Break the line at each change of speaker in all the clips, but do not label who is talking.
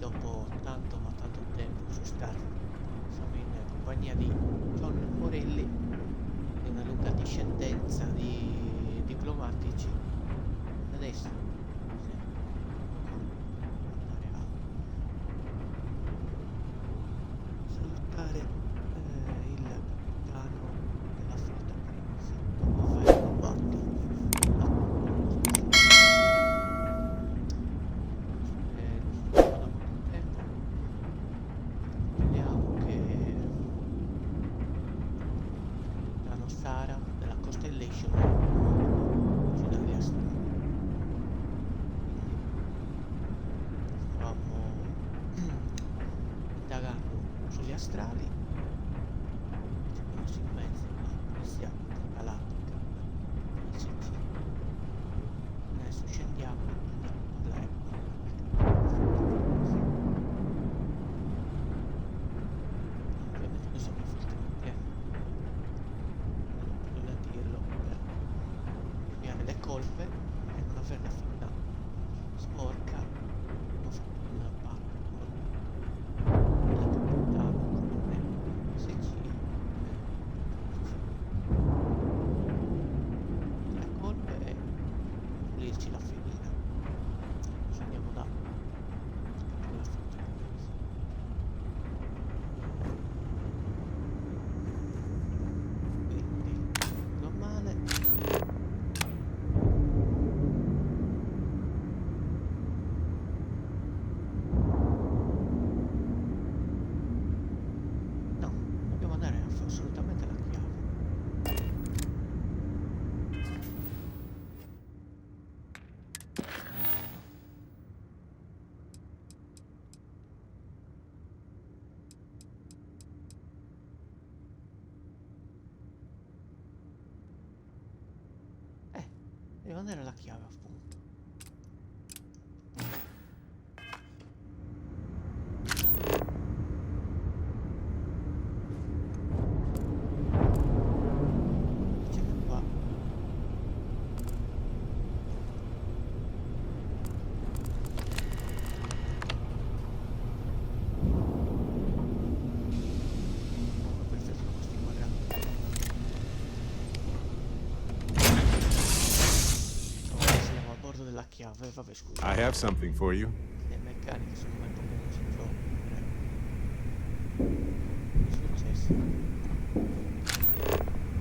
dopo tanto ma tanto tempo su Starfield. Siamo in compagnia di John Morelli e una lunga discendenza di diplomatici. Adesso andare a salutare il capitano della flotta Cremisi dopo aver combattuto. Della Constellation originale astrale. Quindi stavamo indagando sugli astrali, ci abbiamo messo in mezzo a questa galattica SG. Adesso scendiamo e andiamo a parlare ovviamente noi siamo Furtivamente, dirlo per cambiare le colpe e non avere la figura sporca. Ho fatto una parte con il capitano come SG le colpe e pulirci la figura. Ci andiamo da la frutta normale. No, dobbiamo andare assolutamente alla chiave. Devo andare alla chiave, appunto. C'è qua. Perfetto, questi quadranti. A bordo della chiave, vabbè, scusa.
I have something for you.
Le meccaniche sono mai proprio non si trovano. Che è successo?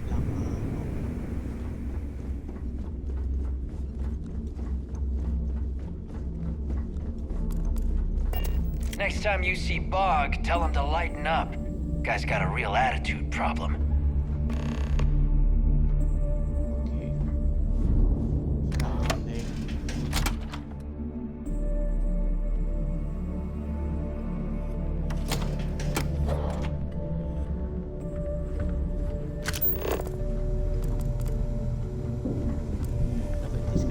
La mano.
Next time you see Bog, tell him to lighten up. Guy's got a real attitude problem.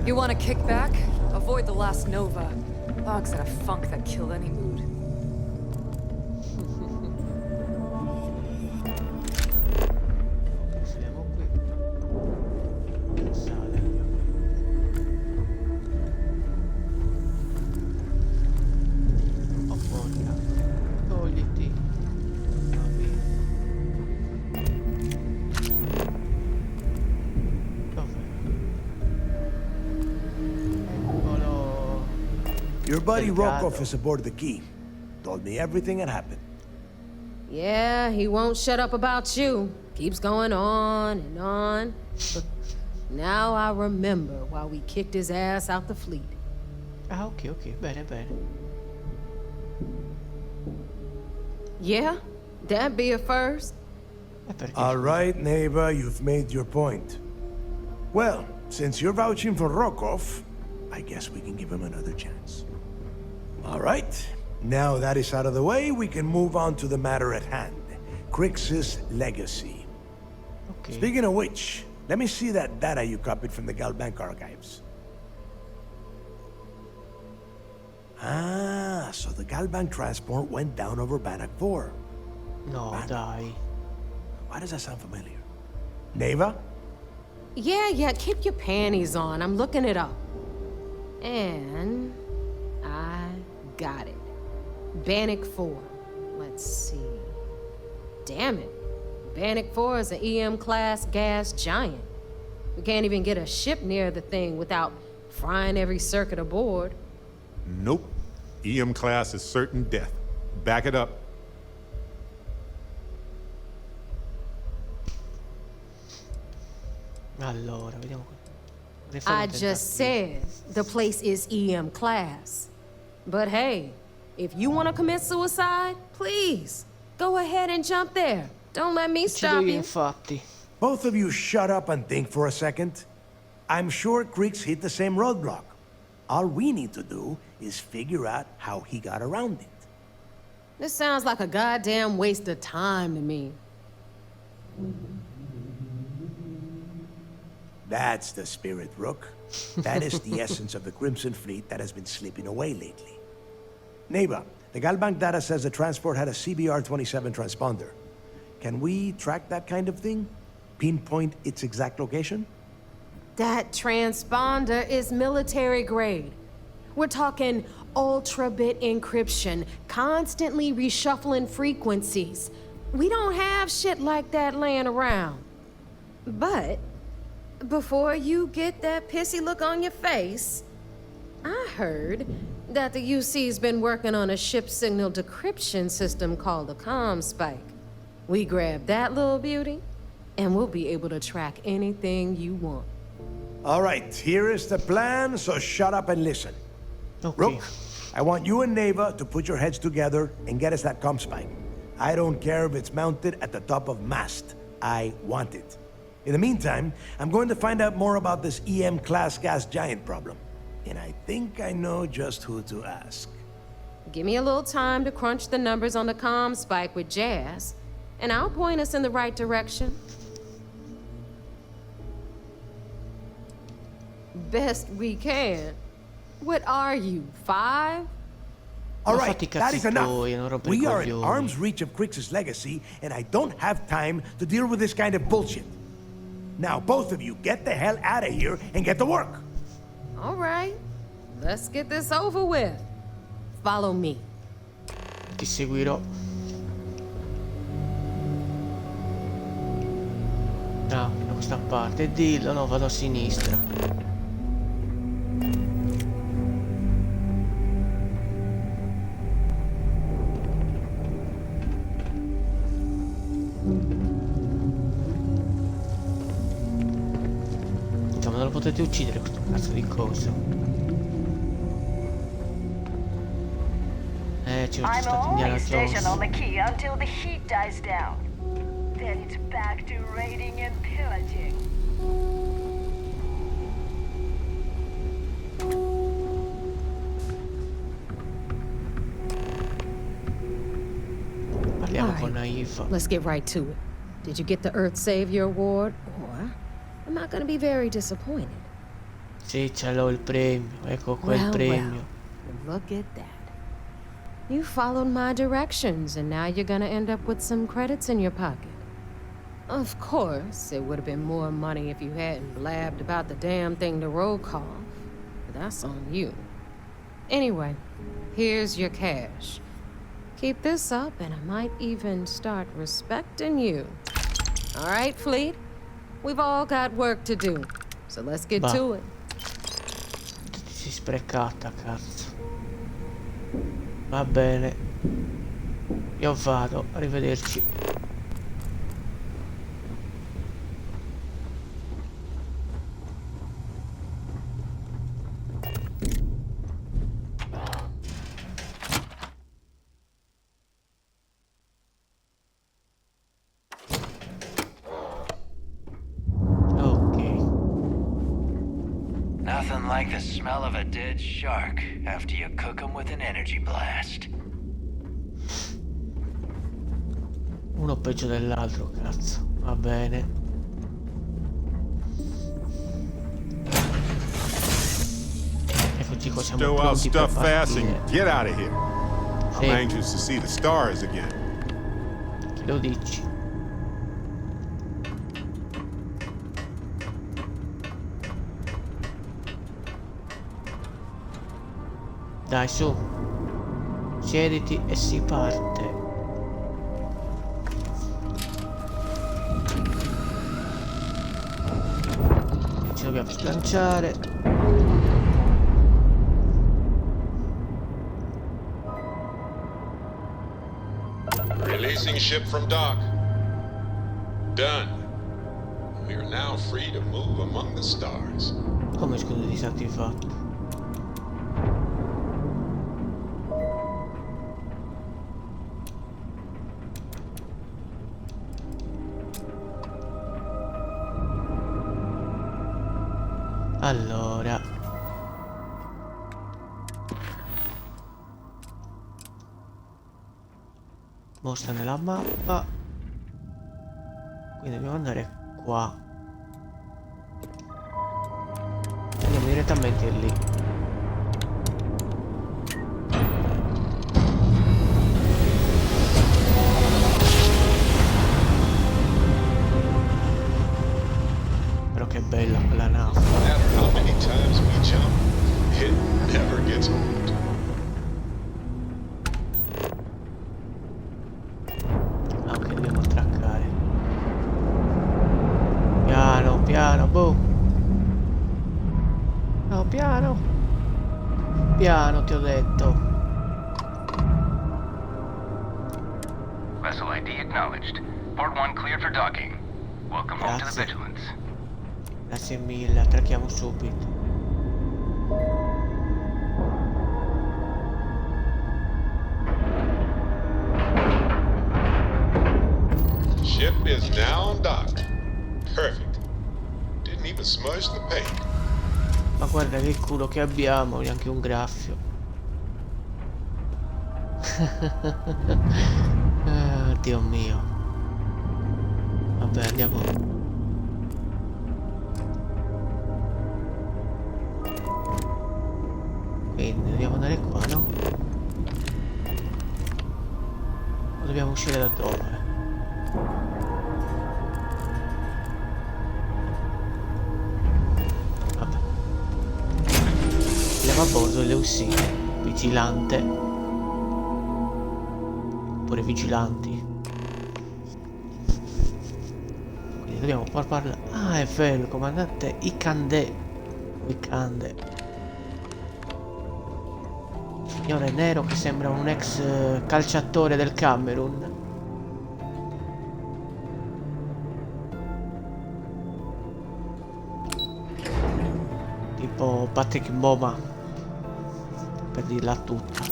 You want to kick back? Avoid the last Nova. Bog's in a funk that killed any mood.
Siamo qui. Sale. Oh porca. Togliti. Va bene.
Your buddy Rokoff is aboard the Key. Told me everything that happened.
Yeah, he won't shut up about you. Keeps going on and on. Now I remember why we kicked his ass out the fleet.
Ah, ok, bene, bene.
Yeah, that'd be a first.
All right, neighbor, you've made your point. Well, since you're vouching for Rokoff, I guess we can give him another chance. All right, now that is out of the way, we can move on to the matter at hand. Crix's legacy.
Okay.
Speaking of which, let me see that data you copied from the Galbank archives. Ah, so the Galbank transport went down over Bannock 4.
No, dai.
Why does that sound familiar? Neva?
Yeah, keep your panties on. I'm looking it up. And I got it. Bannock 4. Let's see. Damn it. Bannock 4 is an EM-class gas giant. We can't even get a ship near the thing without frying every circuit aboard.
Nope. EM class is certain death. Back it up.
Allora, vediamo.
I just said the place is EM class. But hey, if you want to commit suicide, please, go ahead and jump there. Don't let me
Uccido
stop
io,
you.
infatti.
Both of you shut up and think for a second. I'm sure Creeks hit the same roadblock. All we need to do is figure out how he got around it.
This sounds like a goddamn waste of time to me.
That's the spirit, Rook. That is the essence of the Crimson Fleet that has been slipping away lately. Neighbor, the Galbank data says the transport had a CBR-27 transponder. Can we track that kind of thing? Pinpoint its exact location?
That transponder is military grade. We're talking ultra-bit encryption, constantly reshuffling frequencies. We don't have shit like that laying around. But before you get that pissy look on your face, I heard that the UC's been working on a ship signal decryption system called a comm spike. We grab that little beauty, and we'll be able to track anything you want.
All right, here is the plan, so shut up and listen.
Ok.
Rook, I want you and Neva to put your heads together and get us that comm spike. I don't care if it's mounted at the top of mast. I want it. In the meantime, I'm going to find out more about this EM-class gas giant problem. And I think I know just who to ask.
Give me a little time to crunch the numbers on the comm spike with Jazz, and I'll point us in the right direction. Best we can. What are you, 5?
All
Ma
right,
fatti i
that
cazzi
is enough.
tuoi, non rompere i
We are in
coglioni.
arm's reach of Crix's legacy, and I don't have time to deal with this kind of bullshit. Now, both of you, get the hell out of here and get to work.
All right, let's get this over with. Follow me.
Ti seguirò. Ah, da questa parte. Dillo, no, vado a sinistra. Insomma, non lo potete uccidere questo cazzo di coso. Ci ho
I'm
stato Indiana
only stationed on
Jones.
the key until the heat dies down. Then it's back to raiding and pillaging.
Parliamo
All
con
right,
Naive.
let's get right to it. Did you get the Earth Savior Award? Or I'm not gonna be very disappointed.
Sì, ce l'ho il premio. Ecco qua il premio.
Well, look at that. You followed my directions, and now you're gonna end up with some credits in your pocket. Of course, it would have been more money if you hadn't blabbed about the damn thing to roll call. But that's on you. Anyway, here's your cash. Keep this up, and I might even start respecting you. All right, Fleet? We've all got work to do, so let's get
Va.
to it.
Si è sprecata, cazzo. Va bene. Io vado, arrivederci.
Nothing like the smell of a dead shark after you cook them with an energy blast.
Uno peggio dell'altro, cazzo. Va bene. Eccoci qua, siamo
Stow our
pronti per
stuff fast
partire.
and get out of here. I'm
Sì.
anxious to see the stars again.
Chi lo dici? Dai, su. Siediti e si parte. Ci dobbiamo sganciare.
Releasing ship from dock. Done. We are now free to move among the stars.
Come scudo disattivato? Allora, mostra nella mappa, quindi dobbiamo andare qua, andiamo direttamente lì. Però che bella quella nave.
No matter how many times we jump, it never gets old.
Ah, ok, dobbiamo attraccare. Piano, piano, boh. No, piano. Piano, ti ho detto.
Vessel ID acknowledged. Port 1 cleared for docking. Welcome home to the
Grazie.
Vigilance.
Grazie mille, attracchiamo subito.
Ship is now docked. Perfect. Didn't even smudge the paint.
Ma guarda che culo che abbiamo, neanche un graffio. Ah, Dio mio. Vabbè, andiamo. Quindi dobbiamo andare qua, no? O dobbiamo uscire da dove? Vabbè. Andiamo a bordo delle UC. Vigilante. Oppure vigilanti. Quindi dobbiamo parlare. Ah, è vero, il comandante Icande. Signore nero che sembra un ex calciatore del Camerun. Tipo Patrick Mboma, per dirla tutta.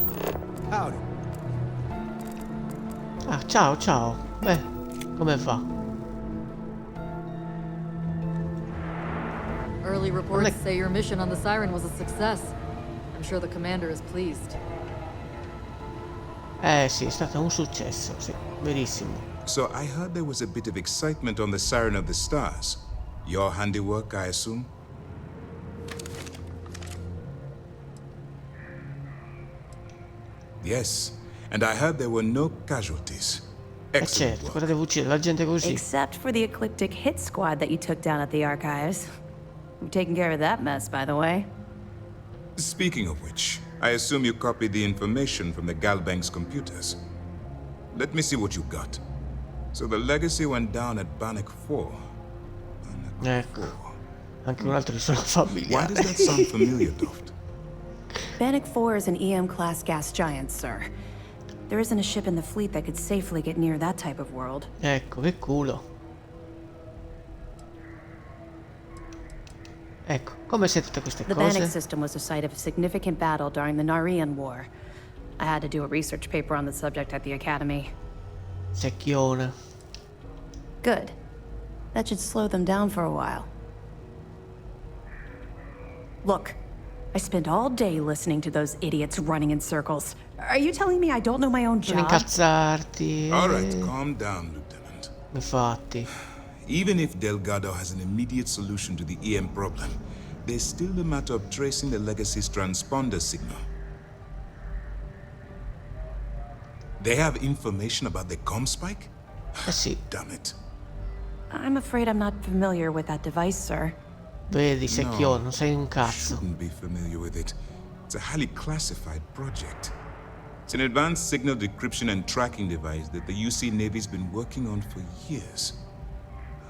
Ah, ciao, ciao. Beh, come va?
Early reports say your mission on the Siren was a success. I'm sure the commander is pleased.
Sì, è stato un successo, sì, verissimo.
So I heard there was a bit of excitement on the Siren of the Stars. Your handiwork, I assume? Yes, and I heard there were no casualties. Excellent
Certo,
work.
cosa devo uccidere? La gente così.
Except for the ecliptic hit squad that you took down at the archives. We've taken care of that mess, by the way.
Speaking of which, I assume you copied the information from the Galbank's computers. Let me see what you got. So the legacy went down at Bannock 4.
Ecco, anche un altro di sono
Why
familiare.
does that sound familiar, Doft?
Bannock 4 is an EM-class gas giant, sir. There isn't a ship in the fleet that could safely get near that type of world.
Ecco, che culo. Ecco, come sai tutte queste
The Bannock
cose?
system was the site of a significant battle during the Narian War. I had to do a research paper on the subject at the Academy.
Secchione.
Good. That should slow them down for a while. Look, I spent all day listening to those idiots running in circles. Are you telling me I don't know my own
Non
job?
incazzarti.
All right, calm down, Lieutenant.
Infatti.
Even if Delgado has an immediate solution to the EM problem, there's still the matter of tracing the Legacy's transponder signal. They have information about the comm spike?
Eh sì,
Damn it.
I'm afraid I'm not familiar with that device, sir.
vedi, secchione, non sei un cazzo.
Shouldn't be familiar with it. It's a highly classified project. It's an advanced signal decryption and tracking device that the UC Navy's been working on for years.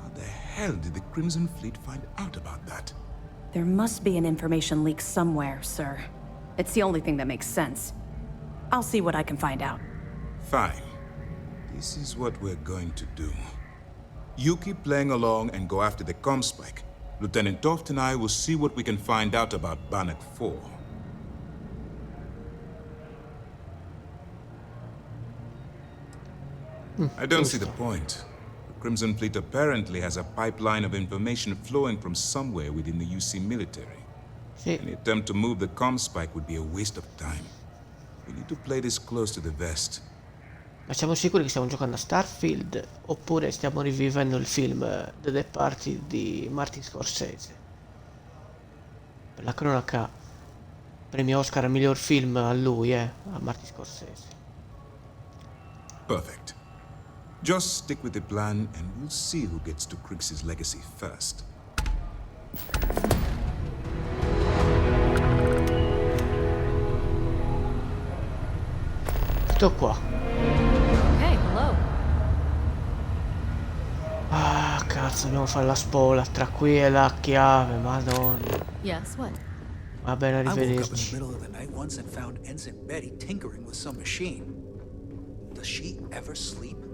How the hell did the Crimson Fleet find out about that?
There must be an information leak somewhere, sir. It's the only thing that makes sense. I'll see what I can find out.
Fine. This is what we're going to do. You keep playing along and go after the comm spike. Lieutenant Toft and I will see what we can find out about Bannock 4. I don't see the point. The Crimson Fleet apparently has a pipeline of information flowing from somewhere within the UC military.
Sì.
Any attempt to move the comm spike would be a waste of time. We need to play this close to the vest.
Ma siamo sicuri che stiamo giocando a Starfield oppure stiamo rivivendo il film The Departed di Martin Scorsese? Per la cronaca, premio Oscar al miglior film a lui, a Martin Scorsese.
Perfect. Just stick with the plan and we'll see who gets to Krix's legacy first.
Tutto qua.
Hey, hello.
Ah, cazzo, dobbiamo fare la spola tra qui e la chiave, madonna.
Yes, what?
Va bene,
I woke up in the
arrivederci.
middle of the night once and found Ensign Betty tinkering with some machine. Does she ever sleep?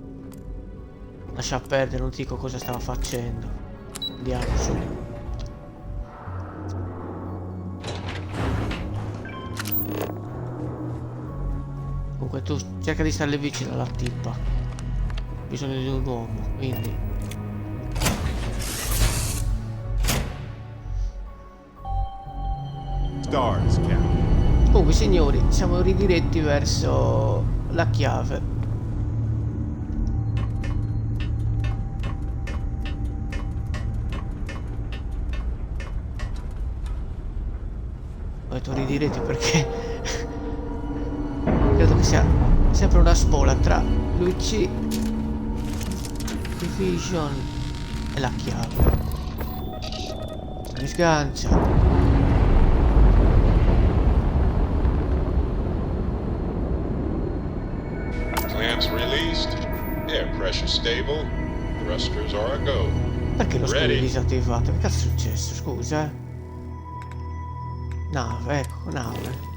Lascia perdere, non ti dico cosa stava facendo. Andiamo su. Comunque tu cerca di starle vicino alla tippa. Ho bisogno di un uomo, quindi.
Stars, Captain.
Comunque signori, siamo ridiretti verso la chiave. Ho detto ridiretti perché credo che sia sempre una spola tra l'UC Division e la chiave. Mi sgancia.
Clamps released. Air pressure stable. Thrusters are a go.
Perché lo scudo è
Ready.
disattivato? Che cazzo è successo? Scusa, Nave, ecco, nave.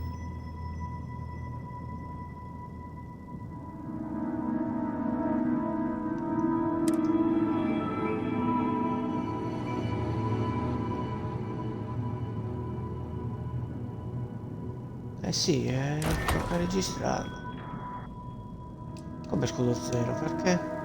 Eh sì, tocca registrarlo. Come scudo zero, perché?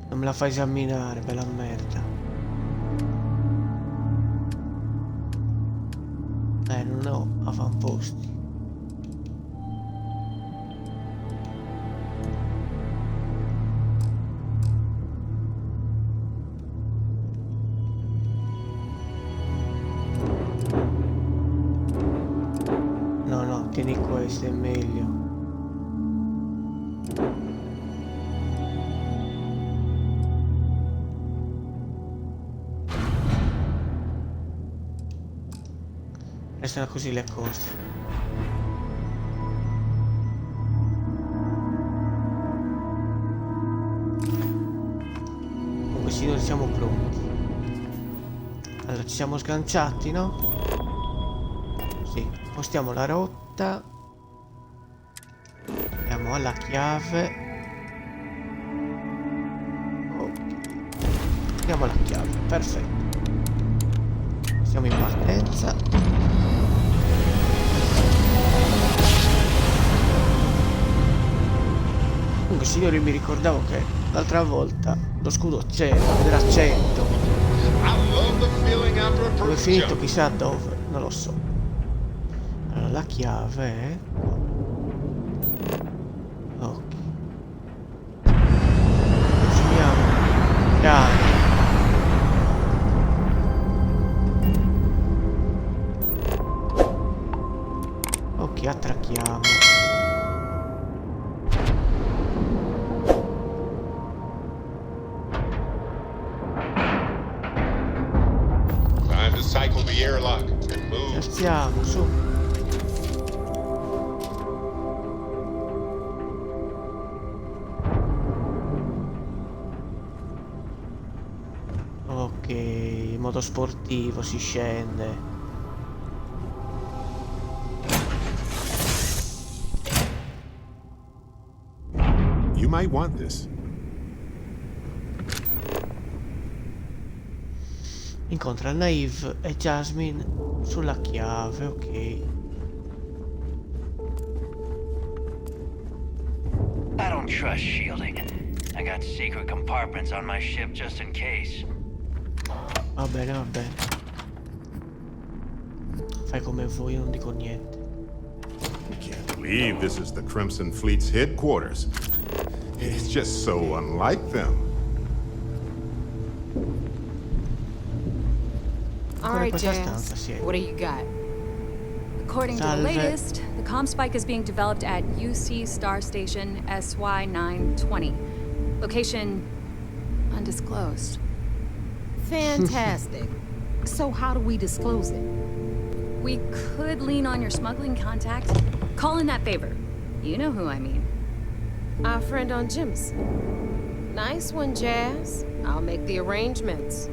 Non me la fai esaminare, bella merda. Non ho avamposti. No, tieni questo, è meglio. Restano così le cose. Comunque signori, siamo pronti. Allora, ci siamo sganciati, no? Sì, spostiamo la rotta. Andiamo alla chiave. Ok. Andiamo alla chiave, perfetto. Siamo in partenza. Comunque signori, mi ricordavo che l'altra volta lo scudo c'era, era 100.
I love the feeling after a
Dove è
perfect
finito
jump.
chissà dove, non lo so. Allora la chiave è... Ok. Giriamo. Piano. Ok, attracchiamo.
the airlock and move.
Alziamo, su. Ok, in modo sportivo si scende.
You might want this.
Incontra Nave e Jasmine sulla chiave, ok.
I don't trust shielding. I got secret compartments on my ship just in case.
Va bene, va bene. Fai come vuoi, io non dico niente.
Can't believe this is the Crimson Fleet's headquarters. It's just so unlike them.
All
Ancora in
right,
questa
Jazz.
stanza siete.
What do you got?
According to the
Salve.
latest, the comm spike is being developed at UC Star Station SY-920. Location undisclosed.
Fantastic. So how do we disclose it?
We could lean on your smuggling contact. Call in that favor. You know who I mean.
Our friend on Jimson. Nice one, Jazz. I'll make the arrangements.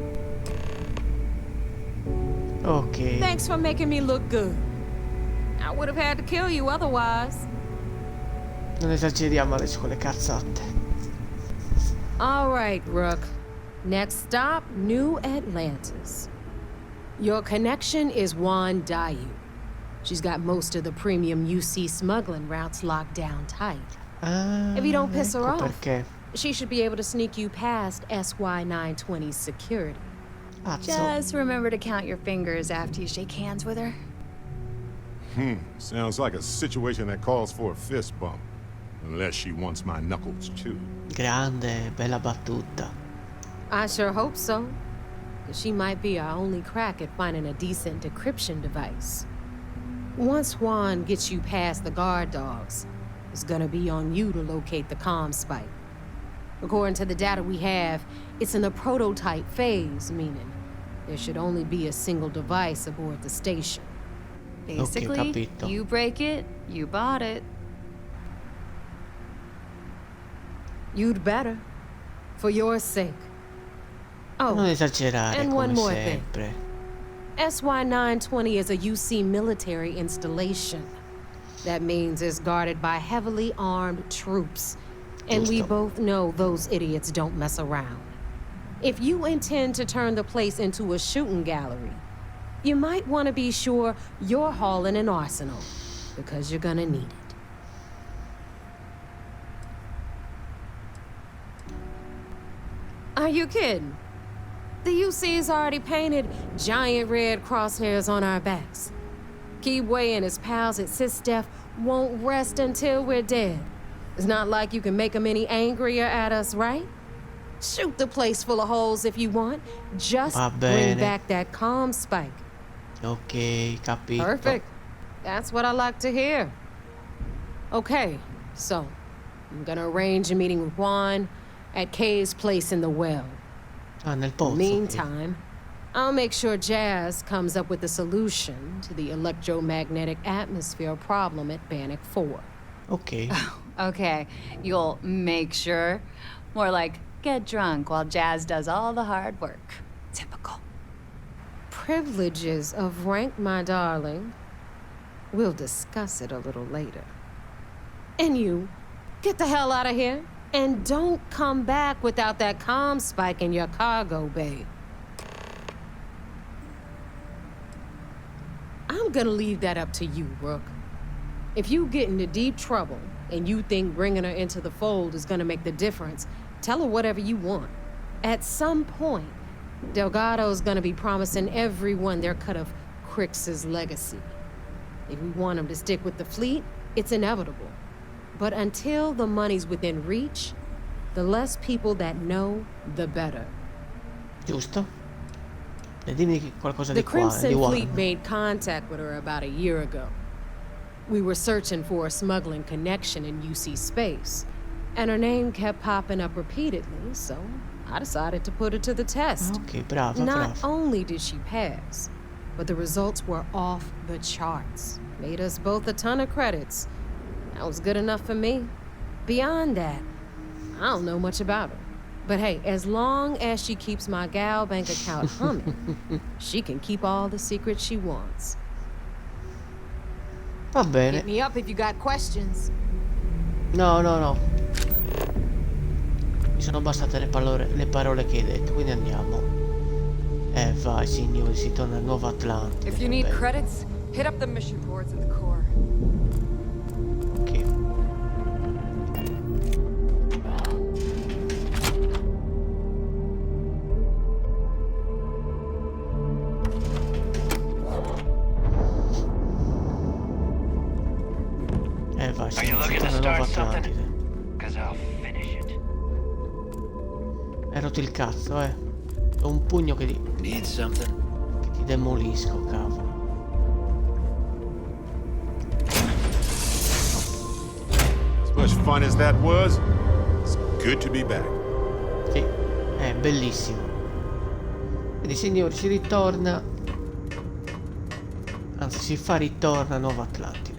Ok.
Thanks for making me look good. I would have had to kill you otherwise.
Non esageriamo adesso con le cazzate.
All right, Rook. Next stop, New Atlantis. Your connection is Juan Dayu. She's got most of the premium UC smuggling routes locked down tight.
Ah,
If you don't piss her
ecco
off,
perché.
she should be able to sneak you past SY-920's security.
Cazzo.
Just remember to count your fingers after you shake hands with her.
Sounds like a situation that calls for a fist bump. Unless she wants my knuckles too.
Grande, bella battuta.
I sure hope so. 'Cause she might be our only crack at finding a decent decryption device. Once Juan gets you past the guard dogs, it's gonna be on you to locate the comm spike. According to the data we have, it's in the prototype phase, meaning there should only be a single device aboard the station.
Basically,
capito.
you break it, you bought it.
You'd better. For your sake.
Non
Oh,
esagerare
and
come
one more
sempre.
thing. SY-920 is a UC military installation. That means it's guarded by heavily armed troops. And we
Giusto.
both know those idiots don't mess around. If you intend to turn the place into a shooting gallery, you might want to be sure you're hauling an arsenal, because you're gonna need it. Are you kidding? The UC's already painted giant red crosshairs on our backs. Keyway and his pals at SysDef won't rest until we're dead. It's not like you can make them any angrier at us, right? Shoot the place full of holes if you want. Just
Va
bring
bene.
back that comm spike.
Ok, capito.
Perfect. That's what I like to hear. Okay, so I'm gonna arrange a meeting with Juan at Kay's place in the well.
Ah, nel pozzo. ok.
Meantime, I'll make sure Jazz comes up with a solution to the electromagnetic atmosphere problem at Bannock 4.
Ok.
Okay, you'll make sure. More like get drunk while Jazz does all the hard work. Typical.
Privileges of rank, my darling. We'll discuss it a little later. And you, get the hell out of here. And don't come back without that comm spike in your cargo bay. I'm gonna leave that up to you, Rook. If you get into deep trouble and you think bringing her into the fold is gonna make the difference, tell her whatever you want. At some point, Delgado's gonna be promising everyone their cut of Crix's legacy. If we want him to stick with the fleet, it's inevitable. But until the money's within reach, the less people that know, the better.
Giusto? E dimmi qualcosa
The
di qua,
Crimson
di
Fleet
Juan.
made contact with her about a year ago. We were searching for a smuggling connection in UC space, and her name kept popping up repeatedly, so I decided to put her to the test.
Ok, brava,
Not
brava.
only did she pass, but the results were off the charts. Made us both a ton of credits. That was good enough for me. Beyond that, I don't know much about her. But hey, as long as she keeps my gal bank account humming, she can keep all the secrets she wants.
Va bene.
Hit me up if you got questions.
No. Mi sono bastate le parole che hai detto, quindi andiamo. Vai, signori, si torna a Nuova Atlantide.
If you need credits, hit up the mission boards in the core.
Ok. Vai,
Are you looking to start something? Cause I'll finish it.
Hai rotto il cazzo, Ho un pugno che
Need something?
che ti demolisco, cavolo.
As much fun as that was, it's good to be back.
Sì, è bellissimo. Quindi signori, si ritorna. Anzi, si fa ritorno a Nuova Atlantide.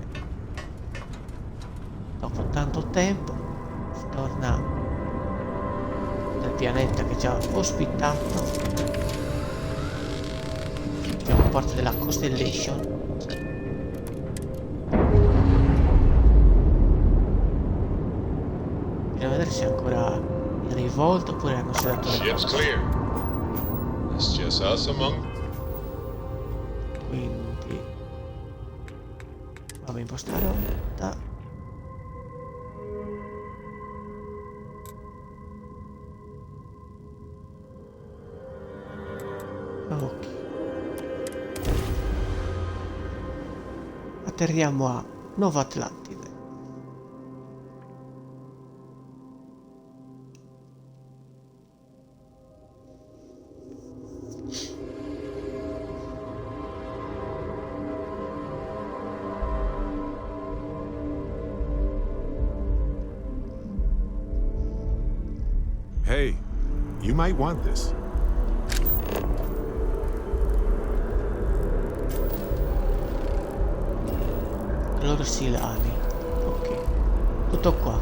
Dopo tanto tempo si torna nel pianeta che ci ha ospitato. Siamo parte della Constellation. Bisogna vedere se è ancora in rivolta oppure hanno sedato le
Ship's
cose.
clear. It's just us among.
Quindi vabbè, impostare rotta. Ok. Atterriamo a Nuova Atlantide.
Hey, you might want this.
Loro silani. Ok. Tutto qua.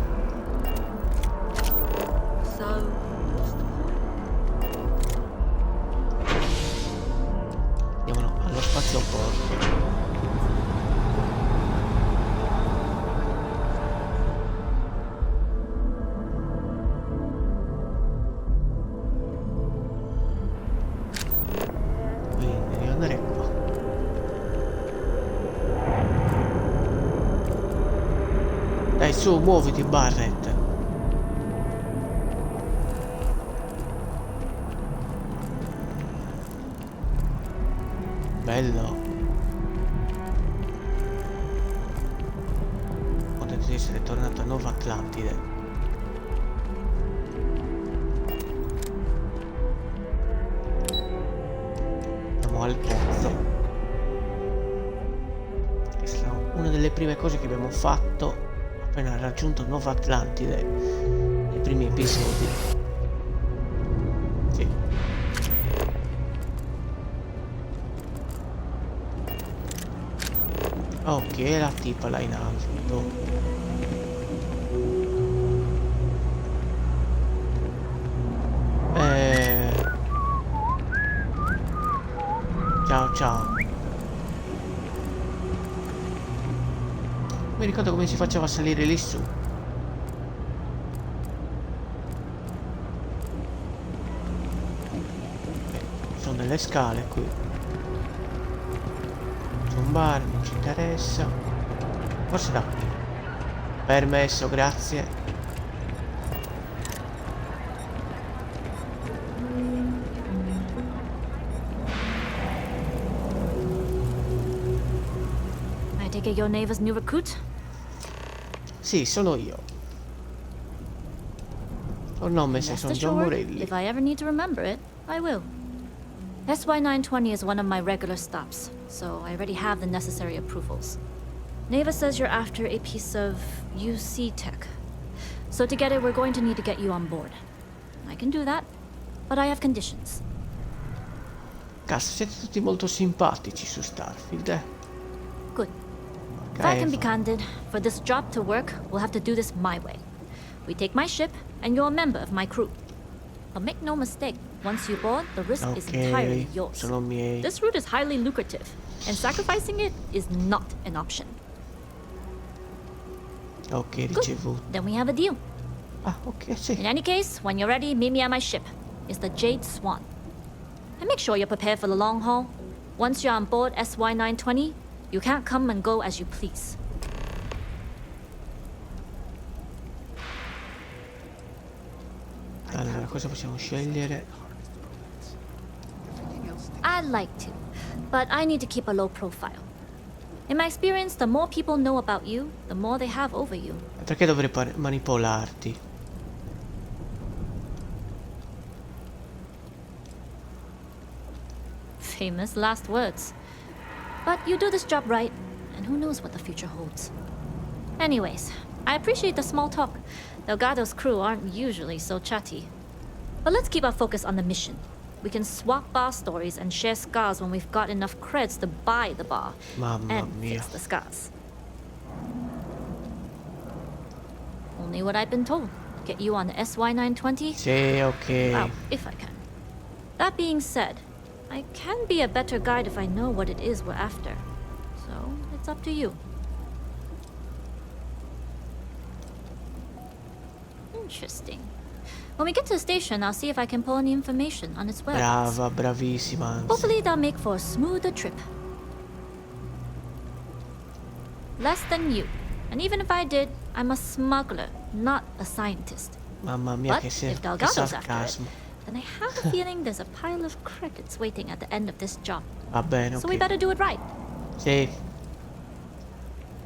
Andiamo allo spazioporto. Quindi devo andare qua. Dai, su, muoviti, Barrett. Bello. Contento di essere tornato a Nuova Atlantide. Andiamo al pozzo. Questa è una delle prime cose che abbiamo fatto appena raggiunto Nuova Atlantide nei primi episodi. Sì. Ok, la tipa là in alto. Ciao. Mi ricordo come si faceva a salire lì su. Ci sono delle scale qui. C'è un bar, non ci interessa. Forse da qui. Permesso, grazie.
I take it you're Nave's new recruit?
Sì, sono io. Ho nome se sono John Morelli.
If I ever need to remember it, I will. SY-920 is one of my regular stops, so I already have the necessary approvals. Neva says you're after a piece of UC tech. So to get it, we're going to need to get you on board. I can do that, but I have conditions.
Cazzo, siete tutti molto simpatici su Starfield, eh?
Good. If
Porca
I can be
Eva.
candid, for this job to work, we'll have to do this my way. We take my ship, and you're a member of my crew. But make no mistake, once you board, the risk is entirely
Ok,
yours.
sono miei.
This route is highly lucrative, and sacrificing it is not an option.
Ok,
Good.
ricevuto.
Then we have a deal.
Ah, ok, sì.
In any case, when you're ready, meet me at my ship. It's the Jade Swan. And make sure you're prepared for the long haul. Once you're on board SY-920, you can't come and go as you please.
Allora, cosa possiamo scegliere?
I'd like to, but I need to keep a low profile. In my experience, the more people know about you, the more they have over you.
Perché dovrei manipolarti?
Famous last words. But you do this job right, and who knows what the future holds. Anyways, I appreciate the small talk. Delgado's crew aren't usually so chatty. But let's keep our focus on the mission. We can swap bar stories and share scars when we've got enough creds to buy the bar
Mamma
and
mia.
fix the scars. Only what I've been told. Get you on the SY-920?
Sì, ok.
Well, if I can. That being said, I can be a better guide if I know what it is we're after. So, it's up to you. Interesting. When we get to the station, I'll see if I can pull any information on its whereabouts.
Brava, bravissima. Anzi.
Hopefully that'll make for a smoother trip. Less than you. And even if I did, I'm a smuggler, not a scientist.
Mamma mia,
But
che,
if
che
Delgado's after
sarcasmo.
it, then I have a feeling there's a pile of credits waiting at the end of this job.
Va bene,
So
ok.
we better do it right.
Sì.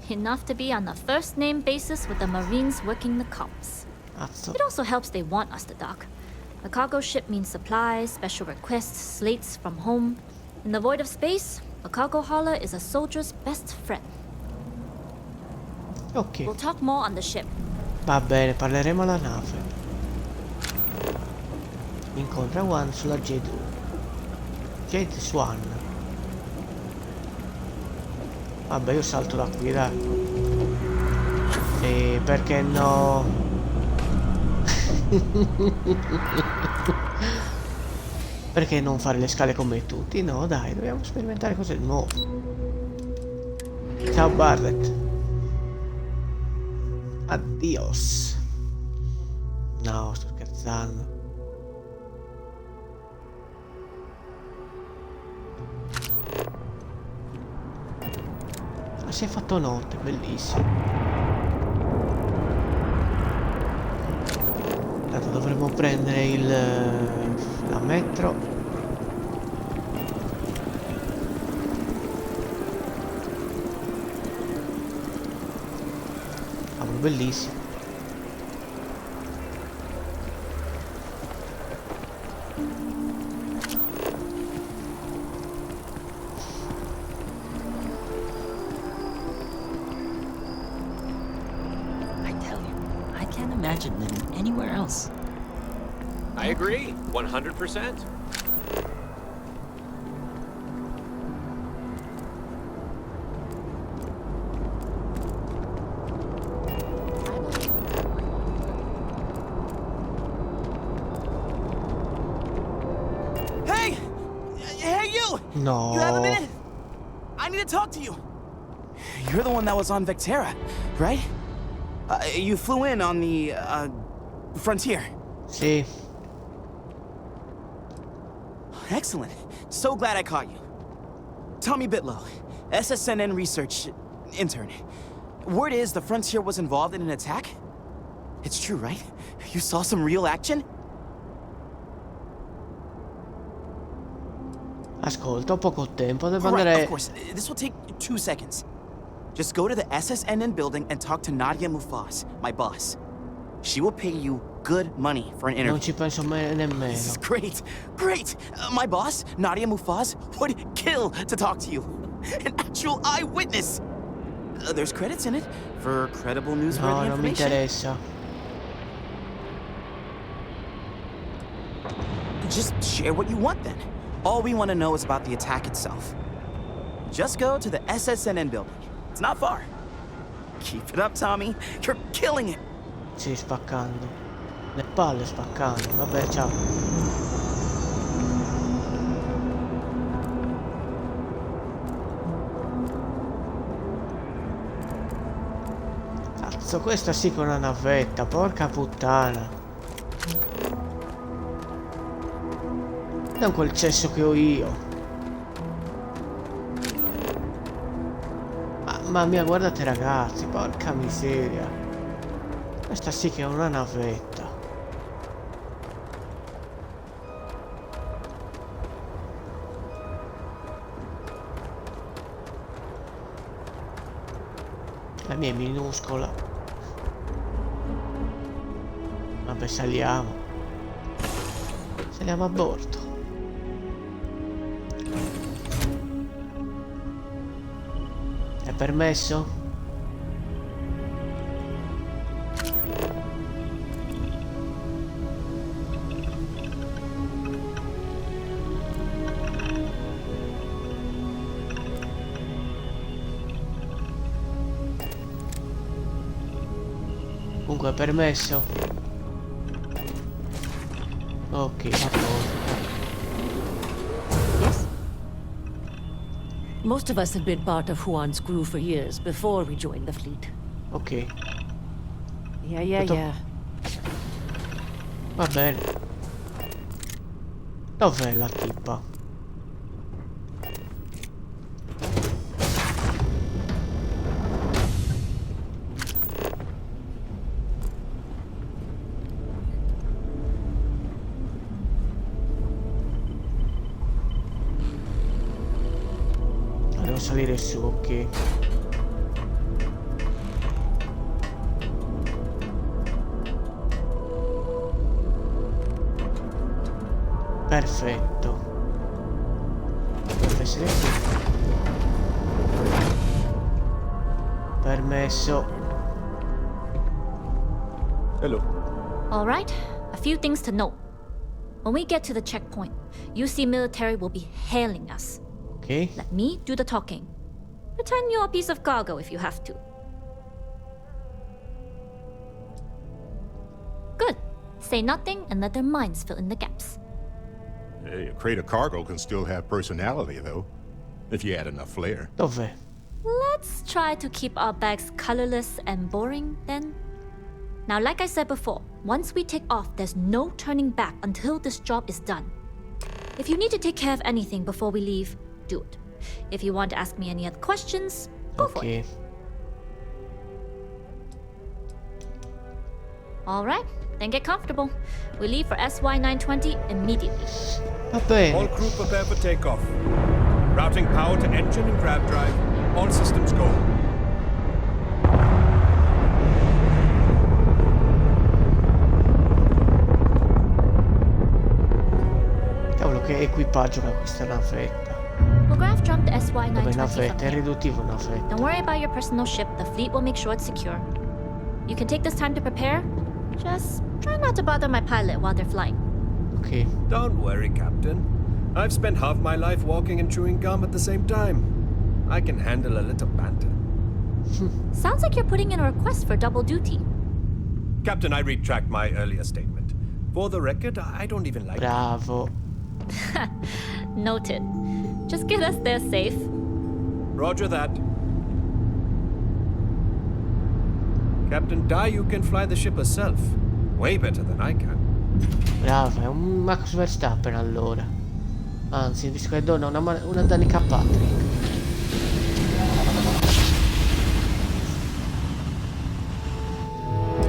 Enough to be on the first name basis with the Marines working the comms.
Cazzo.
It also helps they want us to dock. A cargo ship means supplies, special requests, slates from home. In the void of space, a cargo hauler is a soldier's best friend.
Ok.
We'll talk more on the ship.
Va bene, parleremo alla nave. Incontra One sulla Jade Swan. Vabbè, io salto da qui, dai. E perché no? Perché non fare le scale come tutti? No, dai, dobbiamo sperimentare cose nuove. Ciao Barrett. Addios. No, sto scherzando. Ma si è fatto notte, bellissimo. Tanto dovremmo prendere la metro. Cavolo, bellissimo.
I tell you, I can't imagine living anywhere else.
I agree, 100%.
Hey! Hey, you!
No.
You have a minute? I need to talk to you. You're the one that was on Vectera, right? You flew in on the, Frontier.
Sì.
Excellent. So glad I caught you. Tommy Bitlow, SSNN research intern. Word is the Frontier was involved in an attack? It's true, right? You saw some real action?
Ascolta, ho poco tempo, devo
Right,
andare.
of course. This will take 2 seconds. Just go to the SSNN building and talk to Nadia Mufaz, my boss. She will pay you good money for an interview.
Non ci penso nemmeno.
This is great, great. My boss, Nadia Mufaz, would kill to talk to you. An actual eyewitness. There's credits in it for credible newsworthy
No, non mi
information.
interessa.
Just share what you want then. All we want to know is about the attack itself. Just go to the SSNN building. It's not far. Keep it up, Tommy. You're killing it.
Sì, spaccando. Le palle spaccando. Vabbè, ciao. Cazzo, questa sì che è una navetta, porca puttana. Non quel cesso che ho io. Mamma mia, guardate ragazzi, porca miseria. Questa sì che è una navetta. La mia è minuscola. Vabbè, saliamo. Saliamo a bordo. È permesso? Comunque è permesso? Ok, a posto.
Most of us have been part of Juan's crew for years before we joined the fleet.
Ok.
Yeah.
Va bene. Dov'è la tipa? Devo salire su, ok. Perfetto. Dovrebbe essere qui. Permesso.
Hello.
All right, a few things to note. When we get to the checkpoint, UC military will be hailing us.
Okay.
Let me do the talking. Pretend you're a piece of cargo if you have to. Good. Say nothing and let their minds fill in the gaps.
Hey, a crate of cargo can still have personality, though, if you add enough flair.
Dov'è?
Let's try to keep our bags colorless and boring, then. Now, like I said before, once we take off, there's no turning back until this job is done. If you need to take care of anything before we leave, do it. If you want to ask me any other questions, go for it. All right, then get comfortable. We leave for SY-920 immediately.
Va bene.
All crew prepare for takeoff. Routing power to engine and grab drive. All systems go.
Cavolo, che equipaggio che ha questa navetta.
We'll graph jump the
Vabbè,
SY-920
navetta,
from
è
here.
riduttivo navetta.
Don't worry about your personal ship. The fleet will make sure it's secure. You can take this time to prepare. Just try not to bother my pilot while they're flying.
Ok.
Don't worry, Captain. I've spent half my life walking and chewing gum at the same time. I can handle a little banter.
Sounds like you're putting in a request for double duty.
Captain, I retract my earlier statement. For the record, I don't even like
Bravo.
Noted. Just get us there safe.
Roger that. Captain Dai, you can fly the ship herself. Way better than I can.
Bravo, è un Max Verstappen allora. Anzi, visto che donna una Danica Patrick.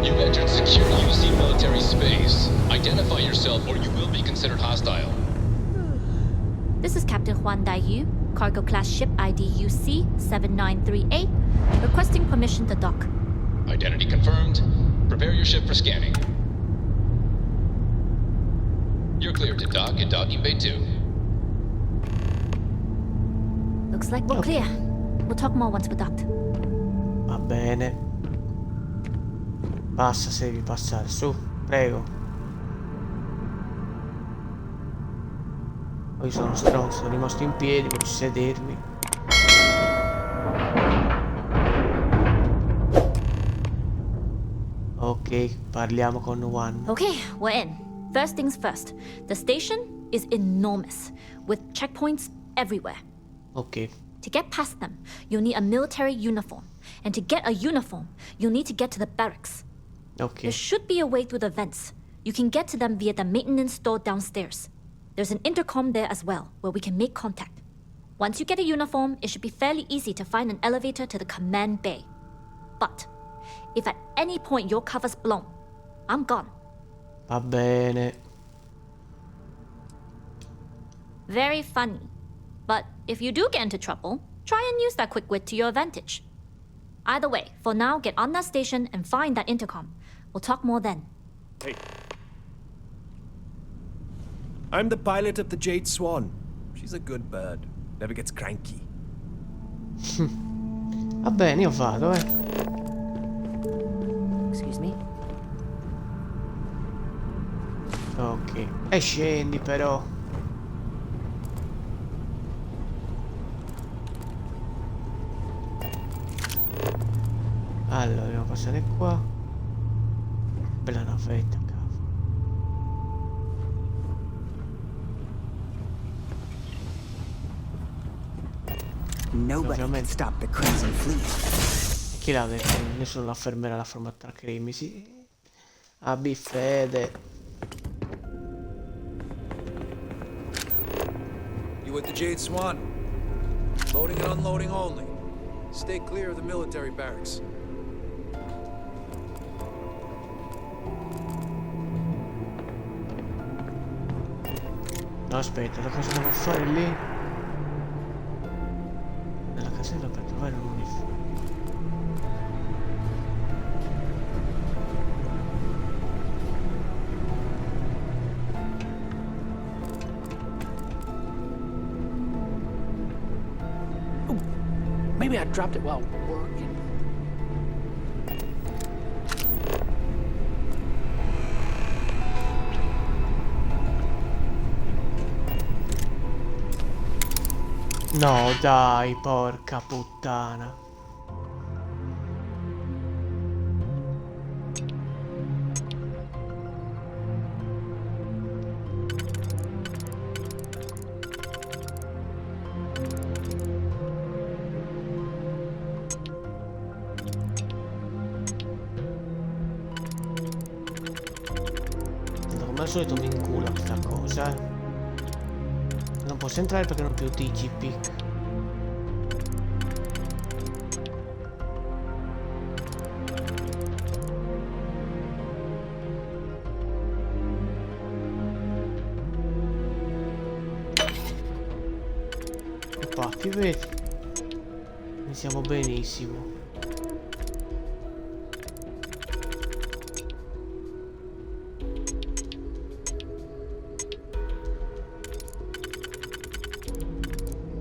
You've entered secure UC military space. Identify yourself or you will be considered hostile.
This is Captain Juan Daiyu, cargo class ship ID UC 7938, requesting permission to dock.
Identity confirmed. Prepare your ship for scanning. You're cleared to dock in docking bay 2.
Looks like we're clear. We'll talk more once we're docked.
Va bene. Passa se devi passare, su, prego. Poi sono stronzo, sono rimasto in piedi, posso sedermi. Ok, parliamo con One.
Okay, we're in. First things first. The station is enormous, with checkpoints everywhere.
Ok.
To get past them, you'll need a military uniform. And to get a uniform, you'll need to get to the barracks.
Ok.
There should be a way through the vents. You can get to them via the maintenance store downstairs. There's an intercom there as well, where we can make contact. Once you get a uniform, it should be fairly easy to find an elevator to the command bay. But if at any point your cover's blown, I'm gone.
Va bene.
Very funny. But if you do get into trouble, try and use that quick wit to your advantage. Either way, for now, get on that station and find that intercom. We'll talk more then.
Hey. I'm the pilot of the Jade Swan. She's a good bird. Never gets cranky.
Va bene, io vado,
Excuse me?
Ok. E scendi però. Allora, dobbiamo passare qua. Bella navetta, cavolo.
Nobody can stop the Crimson Fleet.
Chi l'ha detto? Nessuno la fermerà la flotta Cremisi. Abbi fede.
You with the Jade Swan? Loading and unloading only. Stay clear of the military barracks.
No, aspetta, da cosa devo fare lì? Nella casella per trovare un uniforme.
Maybe I dropped it while working.
No, dai, porca puttana. Come al solito mi incula questa cosa, Non posso entrare perché non ho più TGP. Infatti, vedi? Iniziamo benissimo.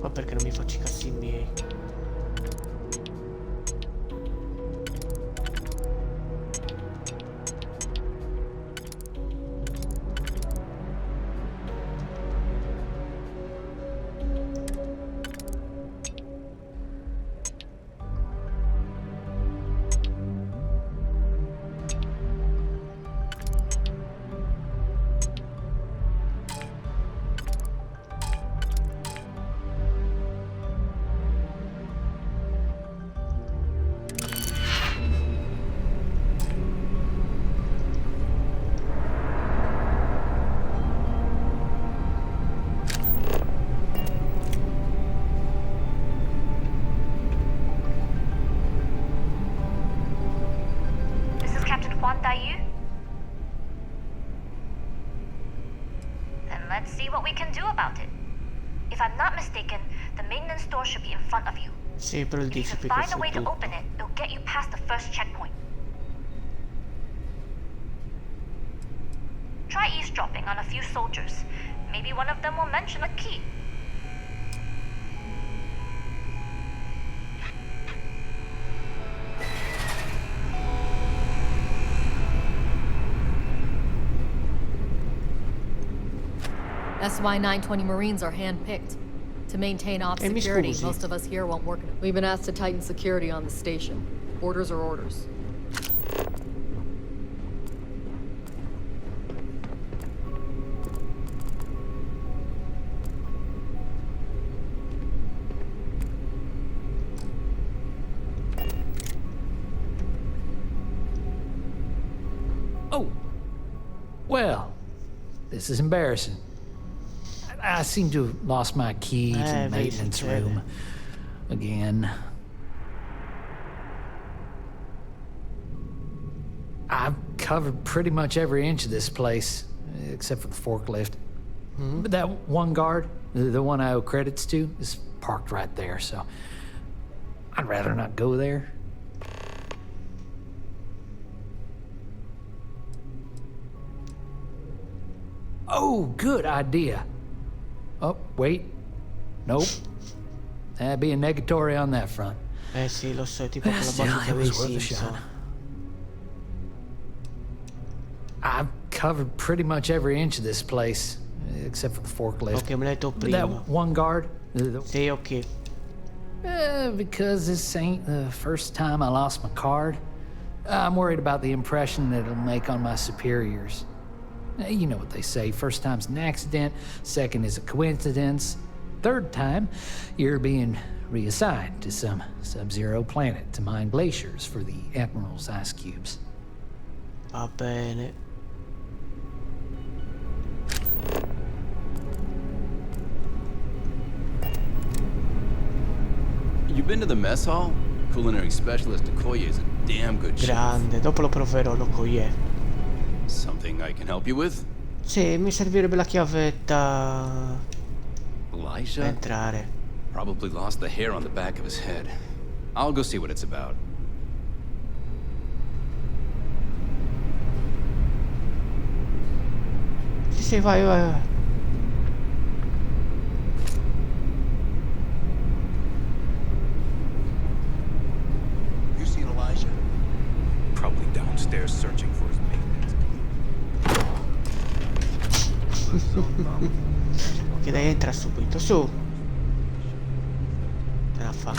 Ma perché non mi faccio i cazzi miei?
Then let's see what we can do about it. If I'm not mistaken, the maintenance door should be in front of you.
Sì, però il
If you
DCP
can find a
questo
way
è
to
tutto.
open it, it'll get you past the first checkpoint. Try eavesdropping on a few soldiers. Maybe one of them will mention a key.
SY-920 Marines are hand-picked. To maintain op
mi
security,
scusi.
most of us here won't work in it. We've been asked to tighten security on the station. Orders are orders.
Oh! Well, this is embarrassing. I seem to have lost my key to the maintenance room again. I've covered pretty much every inch of this place, except for the forklift. But that one guard, the one I owe credits to, is parked right there, so I'd rather not go there. Oh, good idea. Oh, wait. Nope. That'd be a negatory on that front.
Eh sì, lo so, è tipo con la battuta dei Simpson.
I've covered pretty much every inch of this place, except for the forklift.
Ok, me l'hai detto prima.
That one guard.
Sì, ok.
Because this ain't the first time I lost my card, I'm worried about the impression that it'll make on my superiors. You know what they say, first time's an accident, second is a coincidence, third time, you're being reassigned to some sub-zero planet to mine glaciers for the Admiral's ice cubes.
Va bene.
You been to the mess hall? Culinary specialist Okoye is a damn good chef.
Grande, dopo lo proverò, l'Okoye.
Something I can help you with?
Sì, mi servirebbe la chiavetta per
Elijah?
entrare.
Probably lost the hair on the back of his head. I'll go see what it's about.
Sì, vai, vai.
You seen Elijah? Probably downstairs searching for his maintenance
Ok, dai, entra subito, su. Te la fa.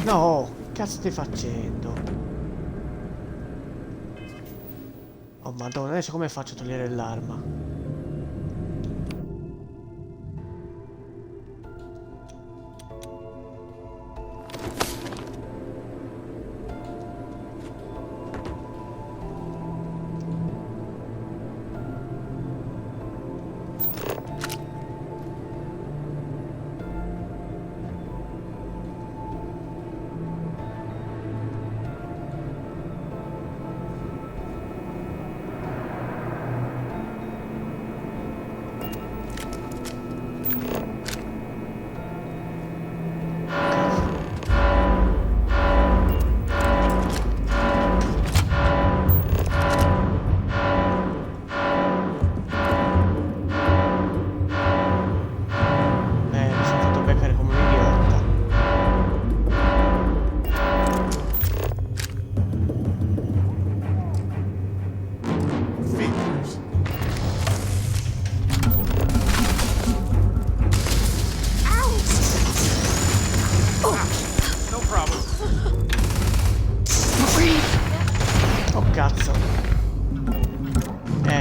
No, che cazzo stai facendo? Oh madonna, adesso come faccio a togliere l'arma?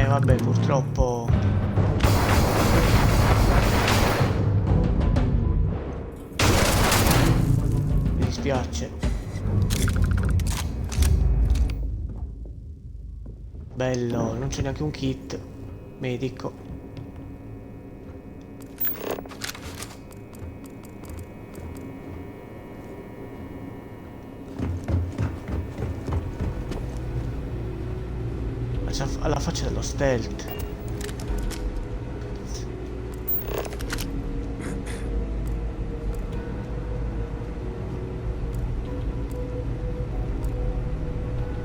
Vabbè, purtroppo. dispiace. Bello, non c'è neanche un kit medico. Alla faccia dello stealth.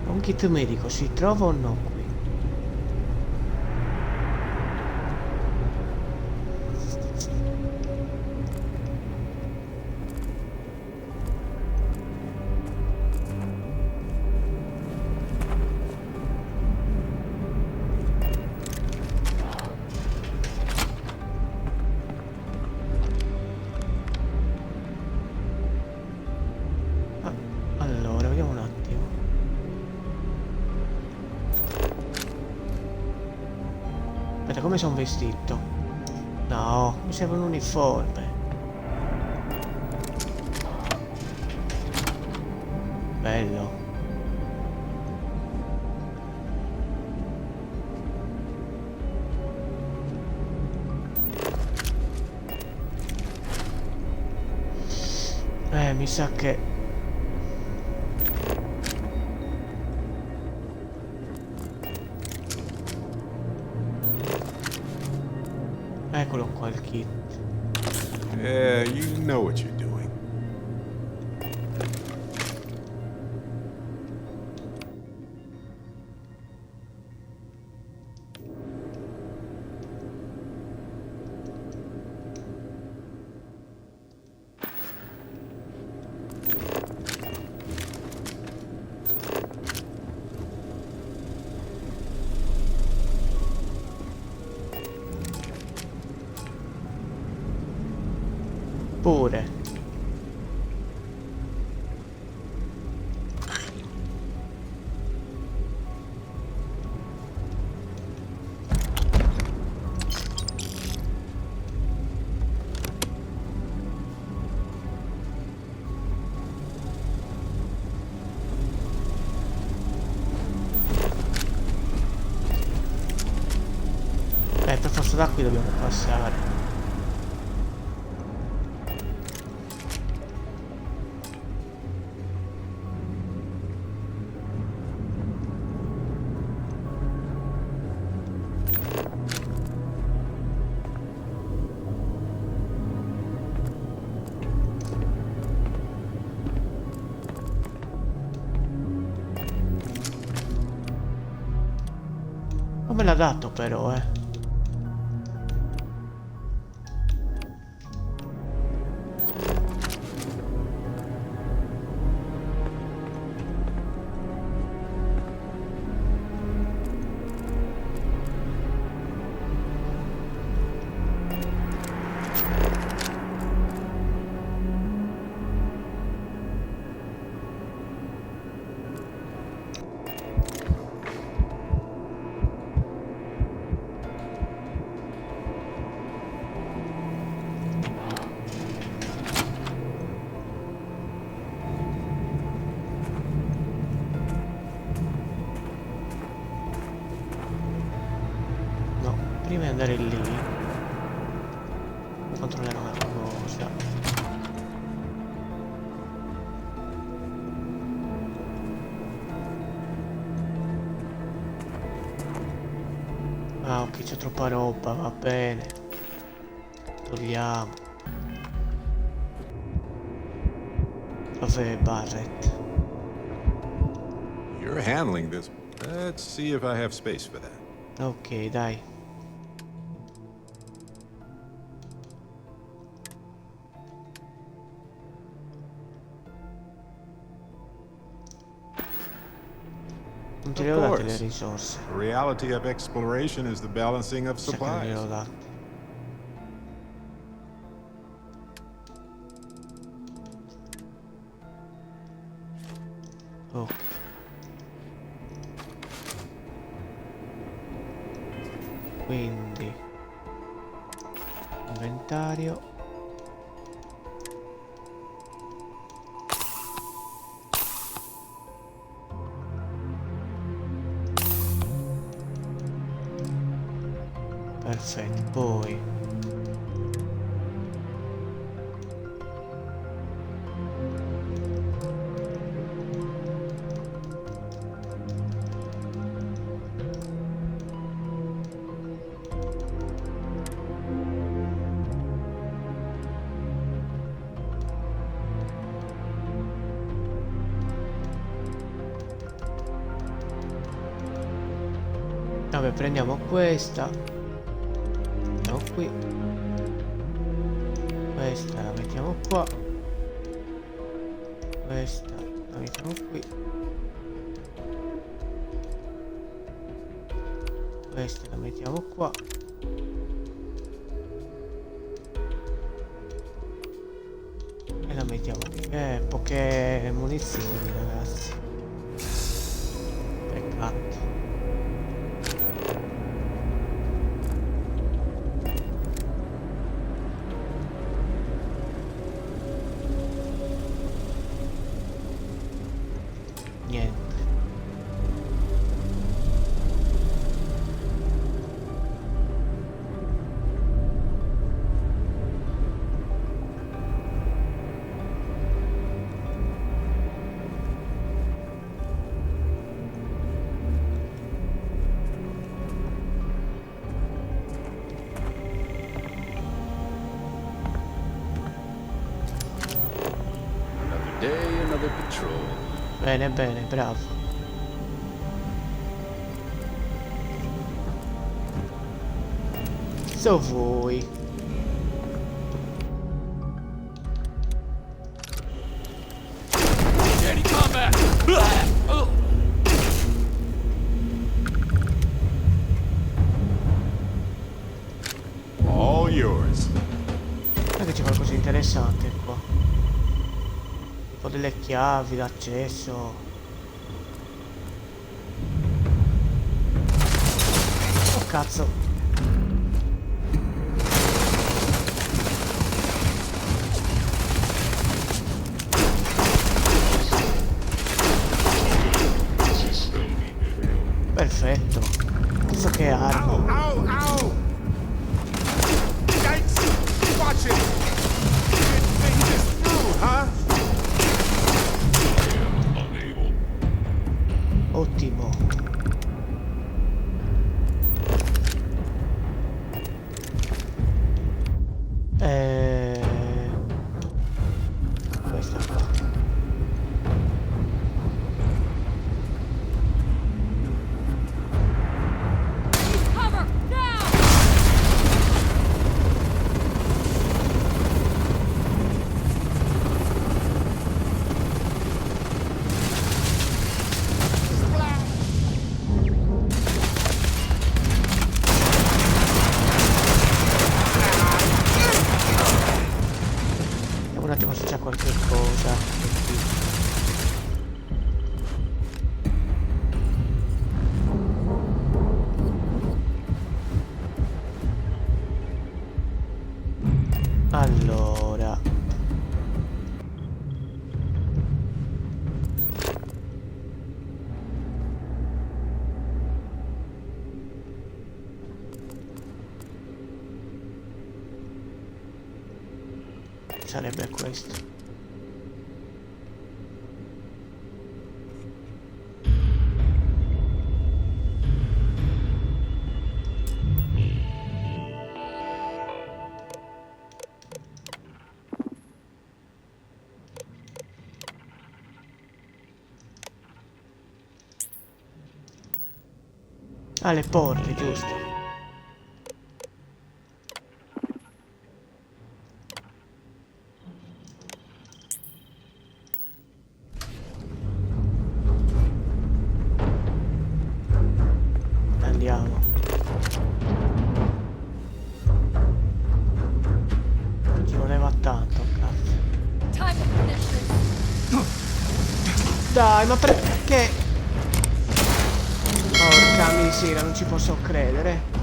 Un kit medico si trova o no qui? Allora, vediamo un attimo. Aspetta, come sono vestito? No, mi serve un uniforme. Bello. Mi sa che... Eccolo qua il kit.
Yeah, you know what you're doing.
Pure. Per forza da qui dobbiamo passare. Non me l'ha dato però, Prima di andare lì, controllare una cosa. Ah, ok, c'è troppa roba, va bene. Togliamo. Dov'è Barrett?
You're handling this. Let's see if I have space for that.
Ok, dai. Non ti devo dare le risorse.
The reality of exploration is the balancing of supplies.
Oh. Quindi inventario. Perfetto, poi vabbè, prendiamo questa, mettiamo qui, questa la mettiamo qua, questa la mettiamo qui, questa la mettiamo qua, e la mettiamo qui. Poche munizioni, ragazzi, peccato. Bene, bene, bravo. So voi.
All yours.
Non è che c'è qualcosa di interessante qua. Tipo delle chiavi d'accesso. Oh cazzo. Perfetto. Cazzo che arma.
Ow, ow! Yikes! Watch it! Didn't think this through, huh?
Ottimo. Questa qua. Un attimo se c'è qualche cosa qui. Allora sarebbe questo. Ah, le porte, giusto. Andiamo. Ci voleva tanto, cazzo. Dai, ma perché? Porca miseria, non ci posso credere.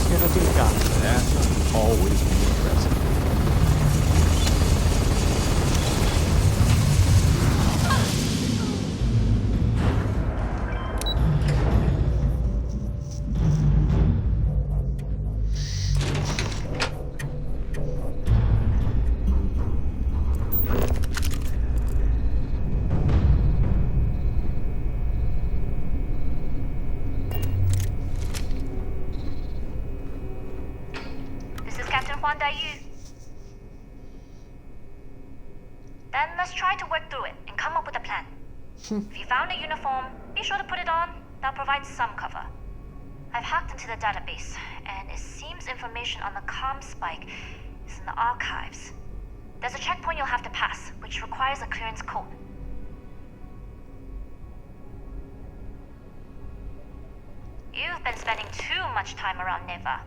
Si è rotto il cazzo.
Yu. Then let's try to work through it and come up with a plan. If you found a uniform, be sure to put it on. That'll provide some cover. I've hacked into the database, and it seems information on the comm spike is in the archives. There's a checkpoint you'll have to pass, which requires a clearance code. You've been spending too much time around Neva.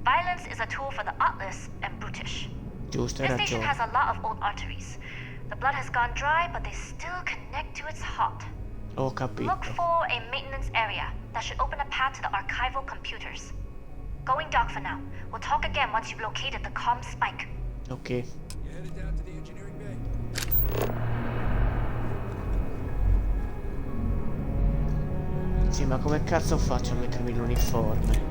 Violence is a tool for the artless and brutish.
Giusto, hai
This station
ragione.
has a lot of old arteries. The blood has gone dry, but they still connect to its heart.
Ho capito.
Look for a maintenance area that should open a path to the archival computers. Going dark for now. We'll talk again once you've located the comm spike.
Ok.
You headed down to the engineering bay?
Sì, ma come cazzo faccio a mettermi l'uniforme?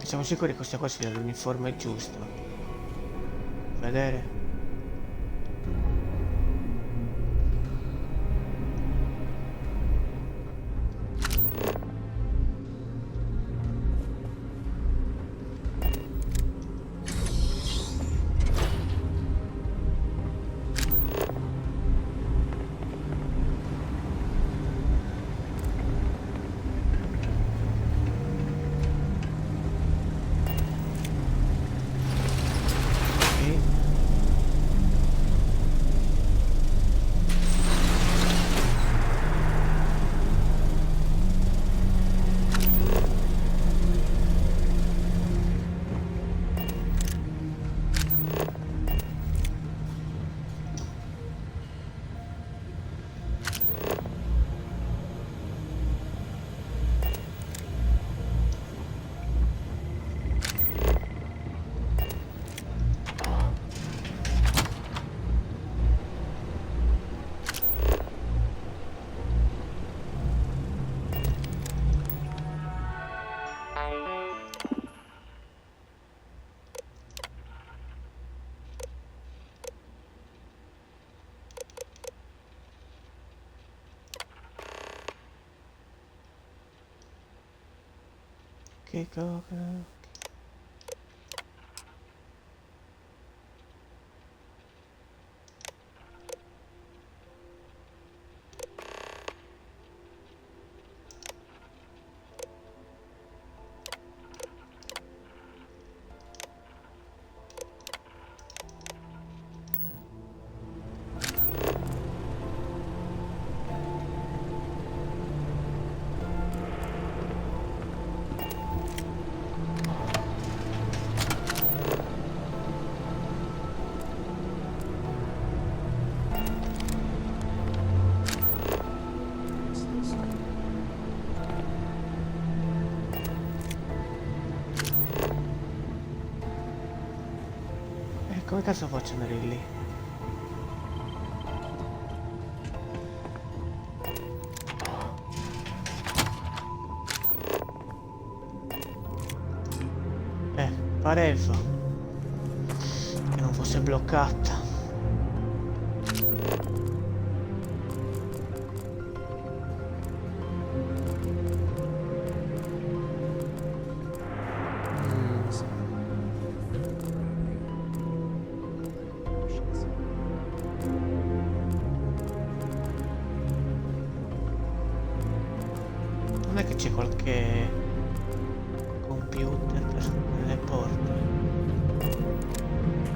Siamo sicuri che questa qua sia l'uniforme giusto? Vedere. Che cosa? Come cazzo faccio ad andare lì? Pareva che non fosse bloccata. Non è che c'è qualche computer per aprire le porte.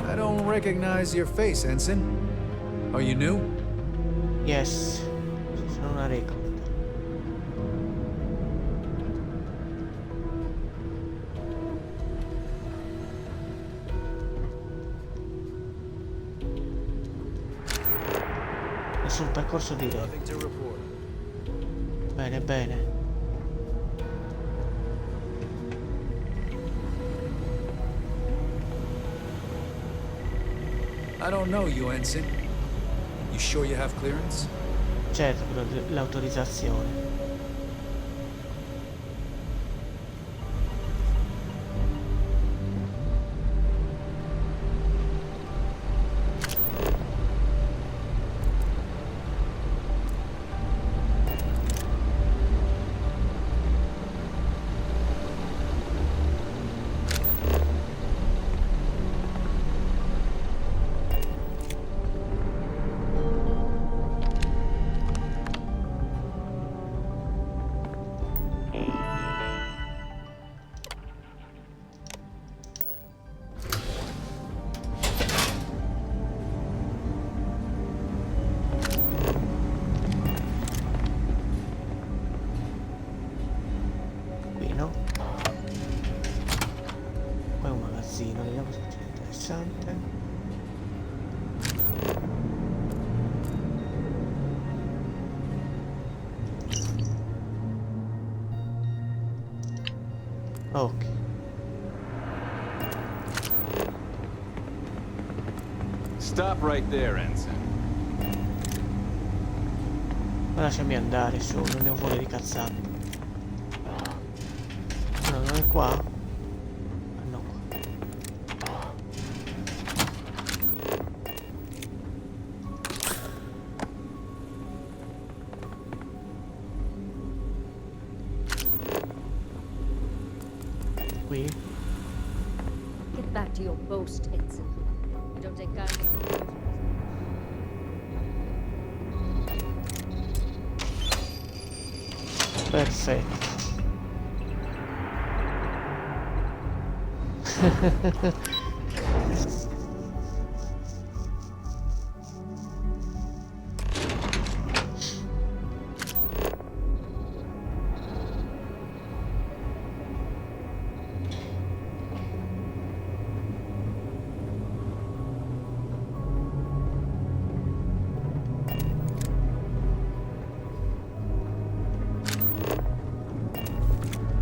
I don't recognize your face, Ensign. Are you new?
Yes, sono una recluta. Sul percorso di
Nothing to report.
Bene, bene.
I don't know you, Ensign. You sure you have clearance?
Certo, l'autorizzazione. Poi un magazzino, vediamo se c'è interessante. Ok.
Stop right there, Ensign.
Ma lasciami andare su, non ne ho voglia di cazzate. No, non è qua? Ah, no, qua. Qui?
Get back to your boast, Ensign. You don't take kindly to the
Perfetto.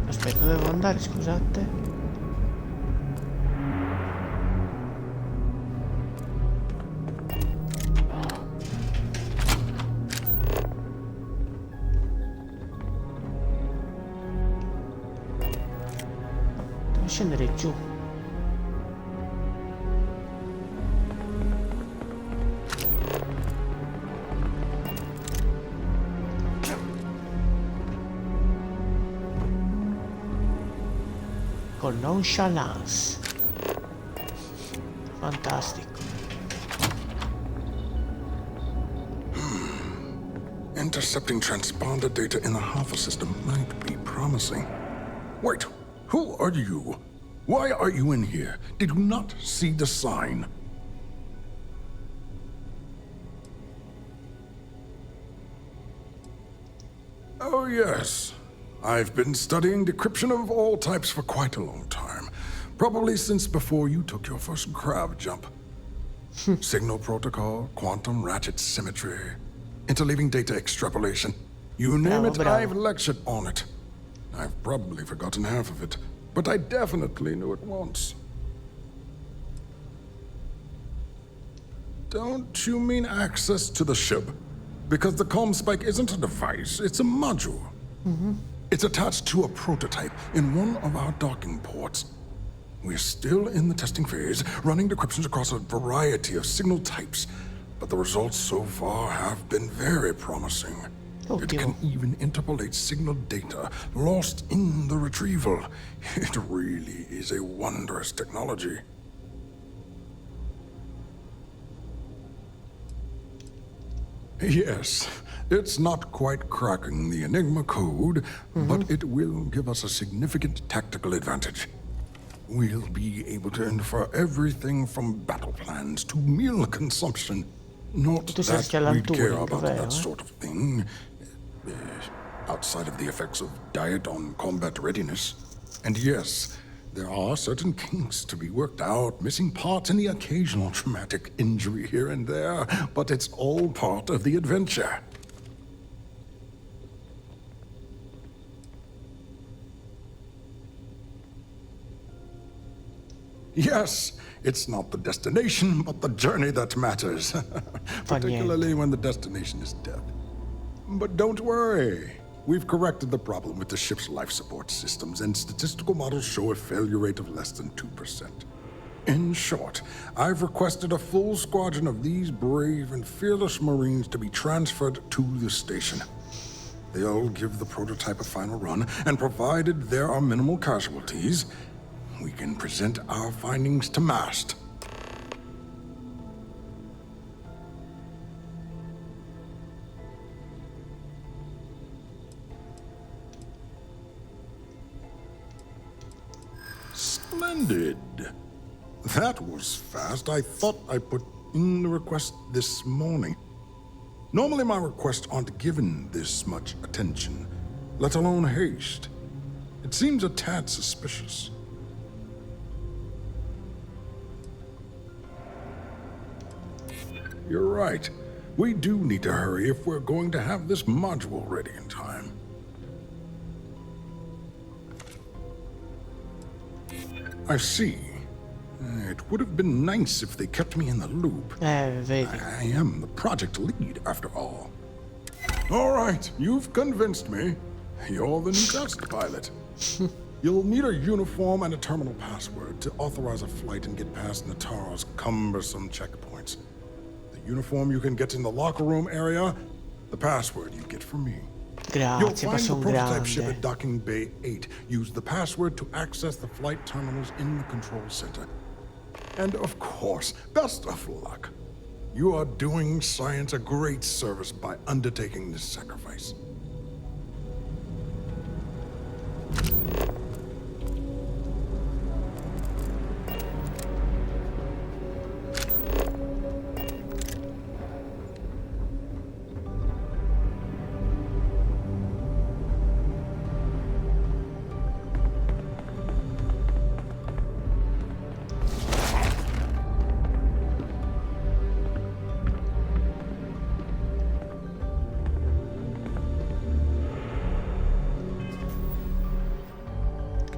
Aspetta, dove devo andare, scusate? Devo scendere giù. Con nonchalance. Fantastico.
Intercepting transponder data in the Alpha system might be promising. Wait, who are you? Why are you in here? Did you not see the sign? Oh, yes. I've been studying decryption of all types for quite a long time. Probably since before you took your first grav jump. Signal protocol, quantum ratchet symmetry, interleaving data extrapolation. You name it, I've lectured on it. I've probably forgotten half of it, but I definitely knew it once. Don't you mean access to the ship? Because the comm spike isn't a device, it's a module. It's attached to a prototype in one of our docking ports. We're still in the testing phase, running decryptions across a variety of signal types, but the results so far have been very promising. It can even interpolate signal data lost in the retrieval. It really is a wondrous technology. Yes, it's not quite cracking the Enigma code, but it will give us a significant tactical advantage. We'll be able to infer everything from battle plans to meal consumption. Not that we care about that sort of thing, outside of the effects of diet on combat readiness. And yes, there are certain kinks to be worked out, missing parts and the occasional traumatic injury here and there, but it's all part of the adventure. Yes, it's not the destination, but the journey that matters. Particularly when the destination is dead. But don't worry. We've corrected the problem with the ship's life support systems, and statistical models show a failure rate of less than 2%. In short, I've requested a full squadron of these brave and fearless Marines to be transferred to the station. They'll give the prototype a final run, and provided there are minimal casualties, we can present our findings to MAST. Splendid. That was fast. I thought I put in the request this morning. Normally my requests aren't given this much attention, let alone haste. It seems a tad suspicious. You're right. We do need to hurry if we're going to have this module ready in time. I see. It would have been nice if they kept me in the loop.
Vedi.
I am the project lead, after all. All right, you've convinced me. You're the new test pilot. You'll need a uniform and a terminal password to authorize a flight and get past Nataro's cumbersome checkpoints. The uniform you can get in the locker room area, the password you get from me. You'll find the prototype ship at Docking Bay 8. Use the password to access the flight terminals in the control center. And of course, best of luck. You are doing science a great service by undertaking this sacrifice.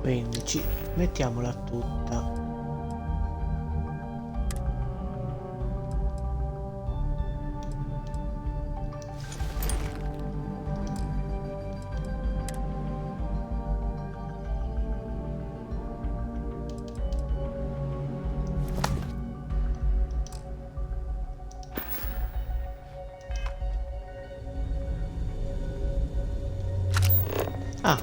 Quindi ci mettiamola tutta. Ah.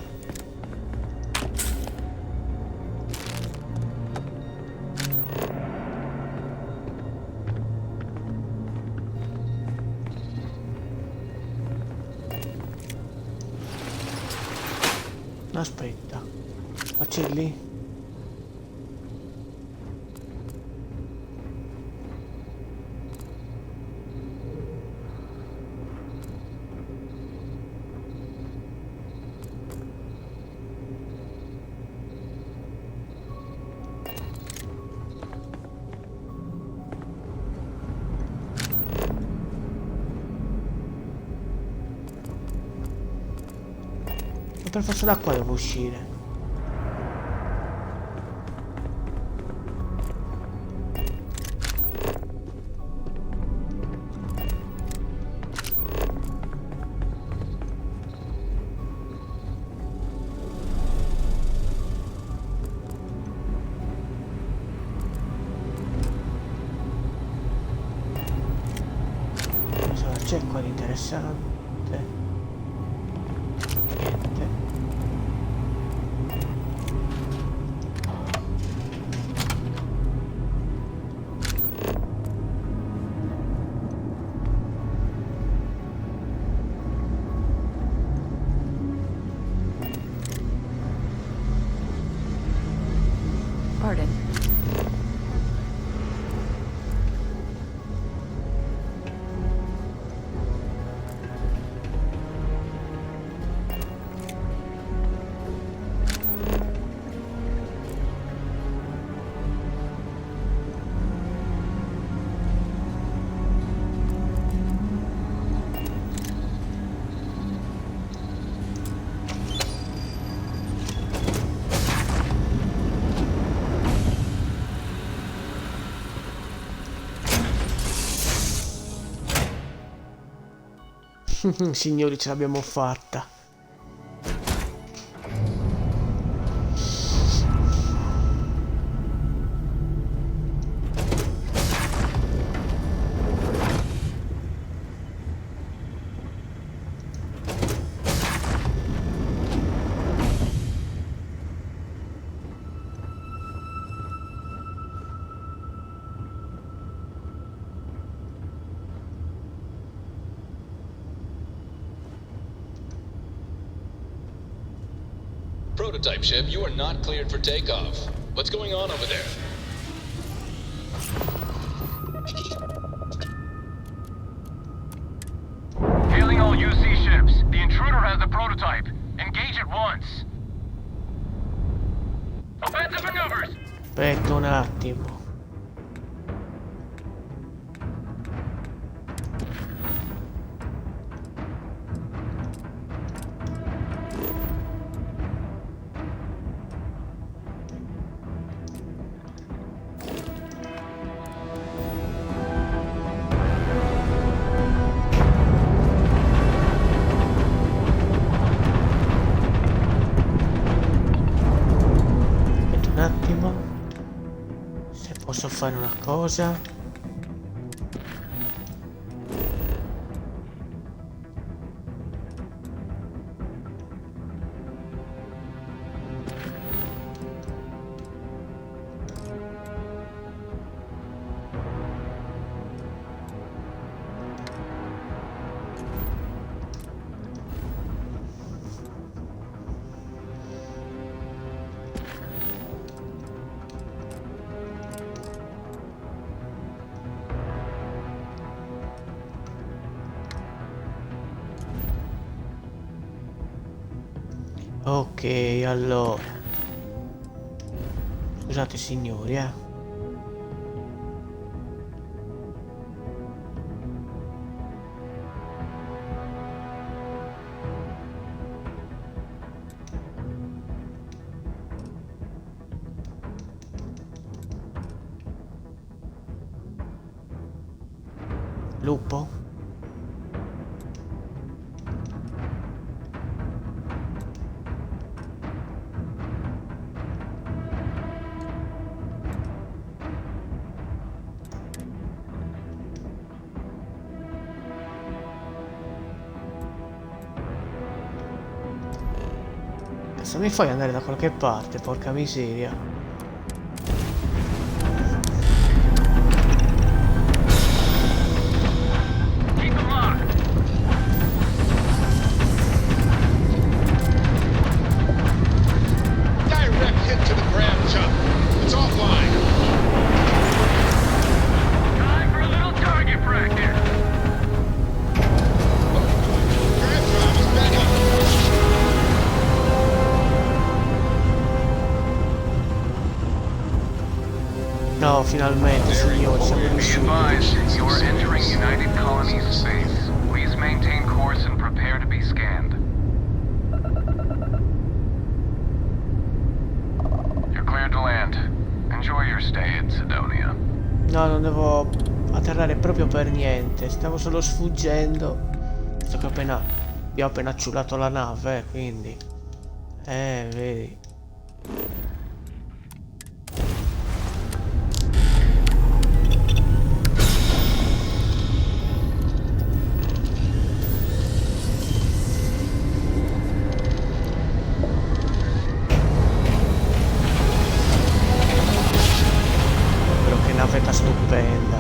Aspetta, faccio lì. Per forza da qua devo uscire. Cosa c'è qua di interessante?
Pardon.
Signori, ce l'abbiamo fatta.
Prototype ship, you are not cleared for takeoff. What's going on over there?
Hailing all UC ships. The intruder has the prototype. Engage at once. Offensive maneuvers!
Aspetta un attimo. Se posso fare una cosa. Ok, allora. Scusate signori, Lupo? Se mi fai andare da qualche parte, porca miseria.
Direct hit to the grab jump. It's offline.
Time for a little target practice.
Grab drive is back up.
No, finalmente, signori, siamo riusciti.
Be advised, you are entering United Colonies space. Please maintain course and prepare to be scanned. You're cleared to land. Enjoy your stay in Sidonia.
No, non devo atterrare proprio per niente. Stavo solo sfuggendo. Visto che abbiamo appena ciulato la nave, quindi. Vedi. Navetta stupenda,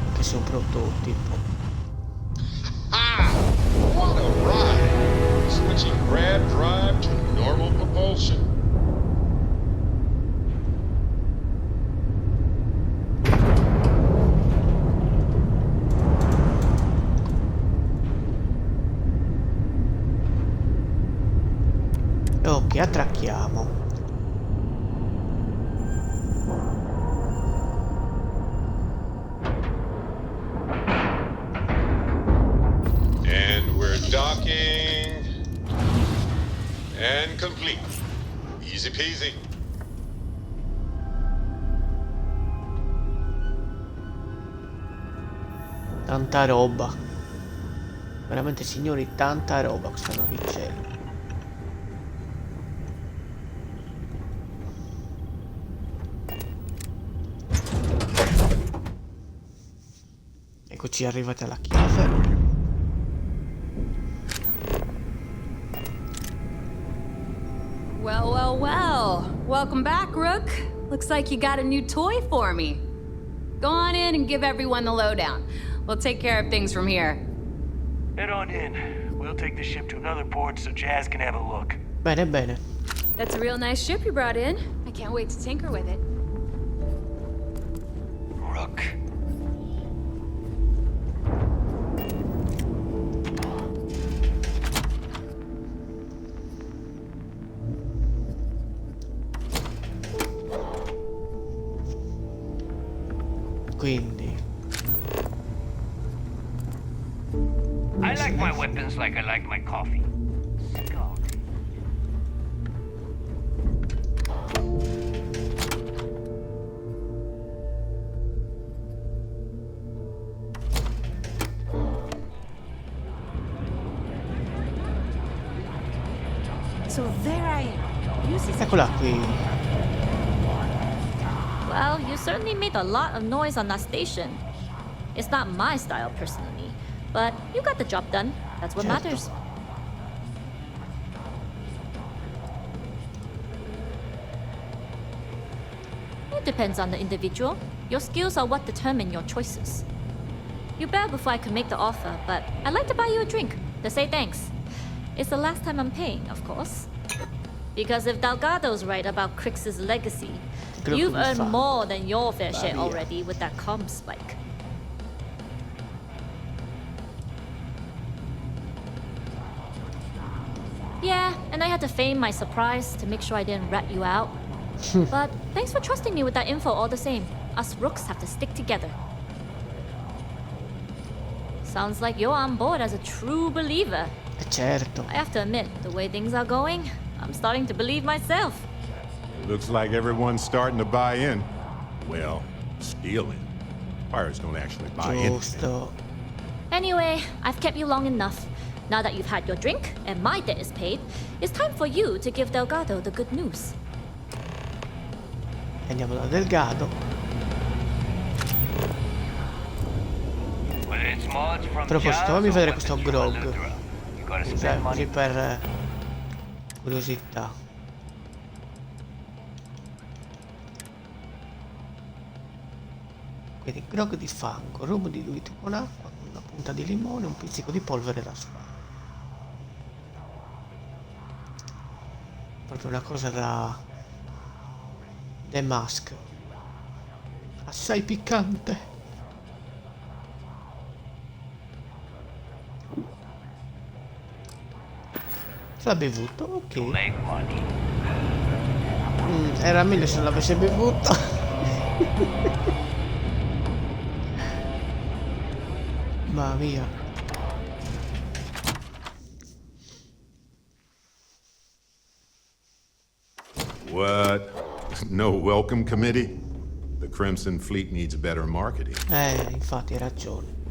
anche se è un prototipo.
Ah! What a ride! Switching grab drive to normal propulsion.
Ok, attracchiamo.
Docking and complete. Easy peasy.
Tanta roba. Veramente signori, tanta roba questa navicella. Eccoci arrivati alla chiave.
Well, well, well. Welcome back, Rook. Looks like you got a new toy for me. Go on in and give everyone the lowdown. We'll take care of things from here.
Head on in. We'll take the ship to another port so Jazz can have a look.
Bene, bene.
That's a real nice ship you brought in. I can't wait to tinker with it.
Rook.
Quindi
I like my weapons like I like my coffee.
So there I am.
eccola qui.
Well, you certainly made a lot of noise on that station. It's not my style personally, but you got the job done. That's what matters. It depends on the individual. Your skills are what determine your choices. You bailed before I could make the offer, but I'd like to buy you a drink to say thanks. It's the last time I'm paying, of course. Because if Delgado's right about Crix's legacy, you've earned more than your fair share already with that comm spike. Yeah, and I had to feign my surprise to make sure I didn't rat you out. But thanks for trusting me with that info all the same. Us rooks have to stick together. Sounds like you're on board as a true believer.
Certo.
I have to admit, the way things are going, I'm starting to believe myself.
Looks like everyone's starting to buy in. Well, stealing. Pirates don't actually buy in.
Anyway, I've kept you long enough. Now that you've had your drink and my debt is paid, it's time for you to give Delgado the good news.
Andiamo da Delgado. A proposito, fammi vedere questo grog. Così per curiosità. Quindi grog di fango, rum diluito con acqua, una punta di limone, un pizzico di polvere da sfà. Proprio una cosa da The Mask. Assai piccante. L'ha bevuto? Ok. Era meglio se non l'avesse bevuto. Mamma mia.
What? No welcome committee? The Crimson Fleet needs better marketing.
Infatti hai ragione.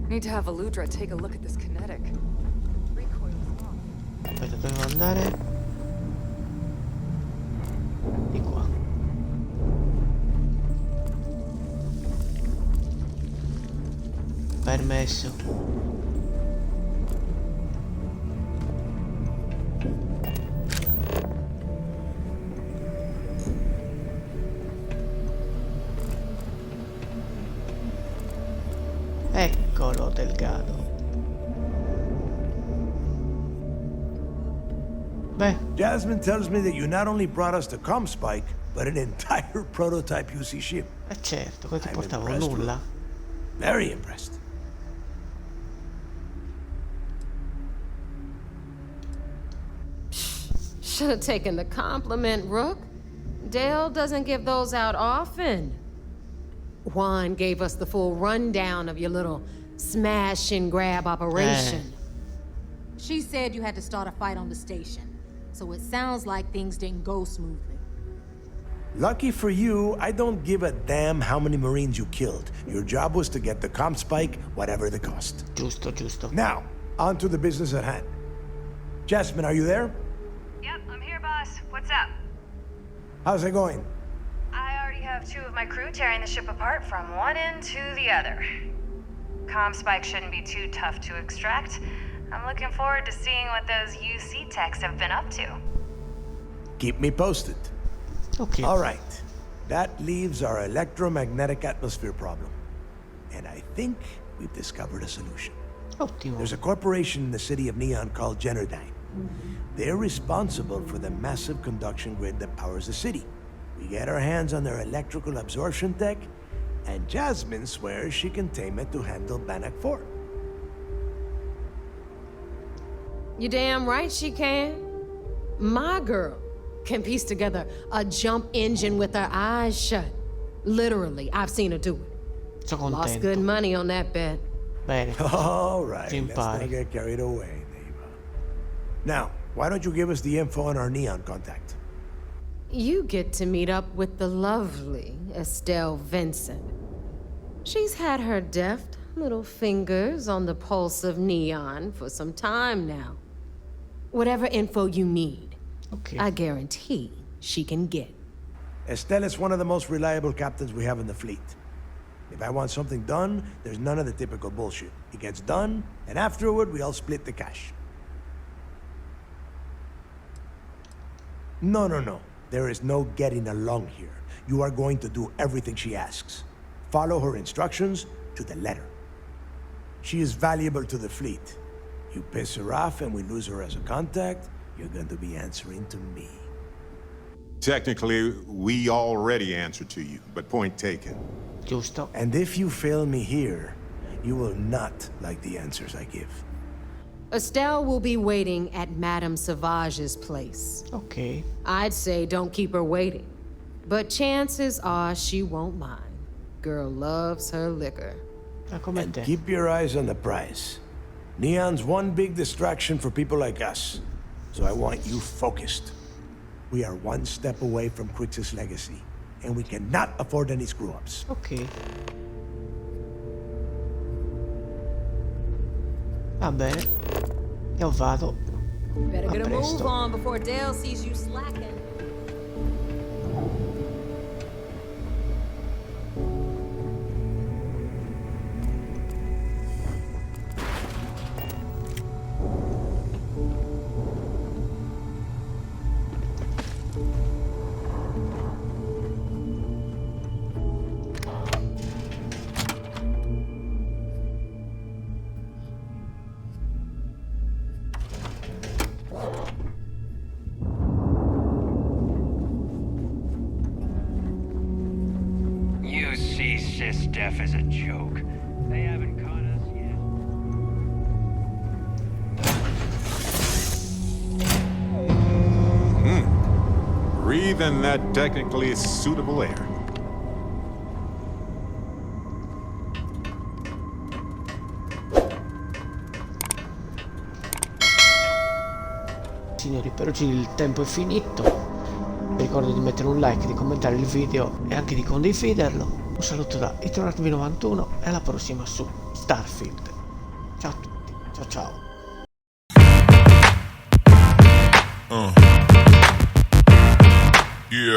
Need to have Aludra take a look at this kinetic.
Aspetta, dovevo andare di qua. Permesso. Eccolo Delgado. Beh.
Jasmine tells me that you not only brought us the comm spike, but an entire prototype UC ship.
Certo, cosa ti portavo? Nulla.
Very impressed.
Should have taken the compliment, Rook. Dale doesn't give those out often. Juan gave us the full rundown of your little smash and grab operation.
She said you had to start a fight on the station, so it sounds like things didn't go smoothly.
Lucky for you, I don't give a damn how many Marines you killed. Your job was to get the comp spike, whatever the cost.
Giusto.
Now, on to the business at hand. Jasmine, are you there?
Yep, I'm here, boss. What's up?
How's it going?
I already have 2 of my crew tearing the ship apart from one end to the other. Comm spike shouldn't be too tough to extract. I'm looking forward to seeing what those UC techs have been up to.
Keep me posted.
Okay.
All right. That leaves our electromagnetic atmosphere problem. And I think we've discovered a solution.
Ottimo.
There's a corporation in the city of Neon called Generdyne. They're responsible for the massive conduction grid that powers the city. We get our hands on their electrical absorption tech, and Jasmine swears she can tame it to handle Bannock 4.
You damn right she can. My girl can piece together a jump engine with her eyes shut. Literally, I've seen her do it.
Sono contento.
Lost good money on that bet.
Bene.
All right, let's
Impari.
not get carried away, Neva. Now, why don't you give us the info on our Neon contact?
You get to meet up with the lovely Estelle Vincent. She's had her deft little fingers on the pulse of Neon for some time now. Whatever info you need, I guarantee she can get.
Estelle is one of the most reliable captains we have in the fleet. If I want something done, there's none of the typical bullshit. It gets done, and afterward, we all split the cash. No. There is no getting along here. You are going to do everything she asks. Follow her instructions to the letter. She is valuable to the fleet. You piss her off and we lose her as a contact, you're going to be answering to me.
Technically, we already answered to you, but point taken.
Giusto.
And if you fail me here, you will not like the answers I give.
Estelle will be waiting at Madame Sauvage's place.
Okay.
I'd say don't keep her waiting. But chances are she won't mind. Girl loves her liquor.
And keep your eyes on the prize. Neon's one big distraction for people like us. So I want you focused. We are one step away from Quix's legacy, and we cannot afford any screw-ups.
Ok. Va bene. Io vado.
Better
A
get a
presto.
move on before Dale sees you slacking.
You see Sis Def as a joke. They haven't caught us yet.
Breathe in that technically suitable air.
Signori, per oggi il tempo è finito. Vi ricordo di mettere un like, di commentare il video e anche di condividerlo. Un saluto da iTornatV91 e alla prossima su Starfield. Ciao a tutti, ciao ciao.
Yeah.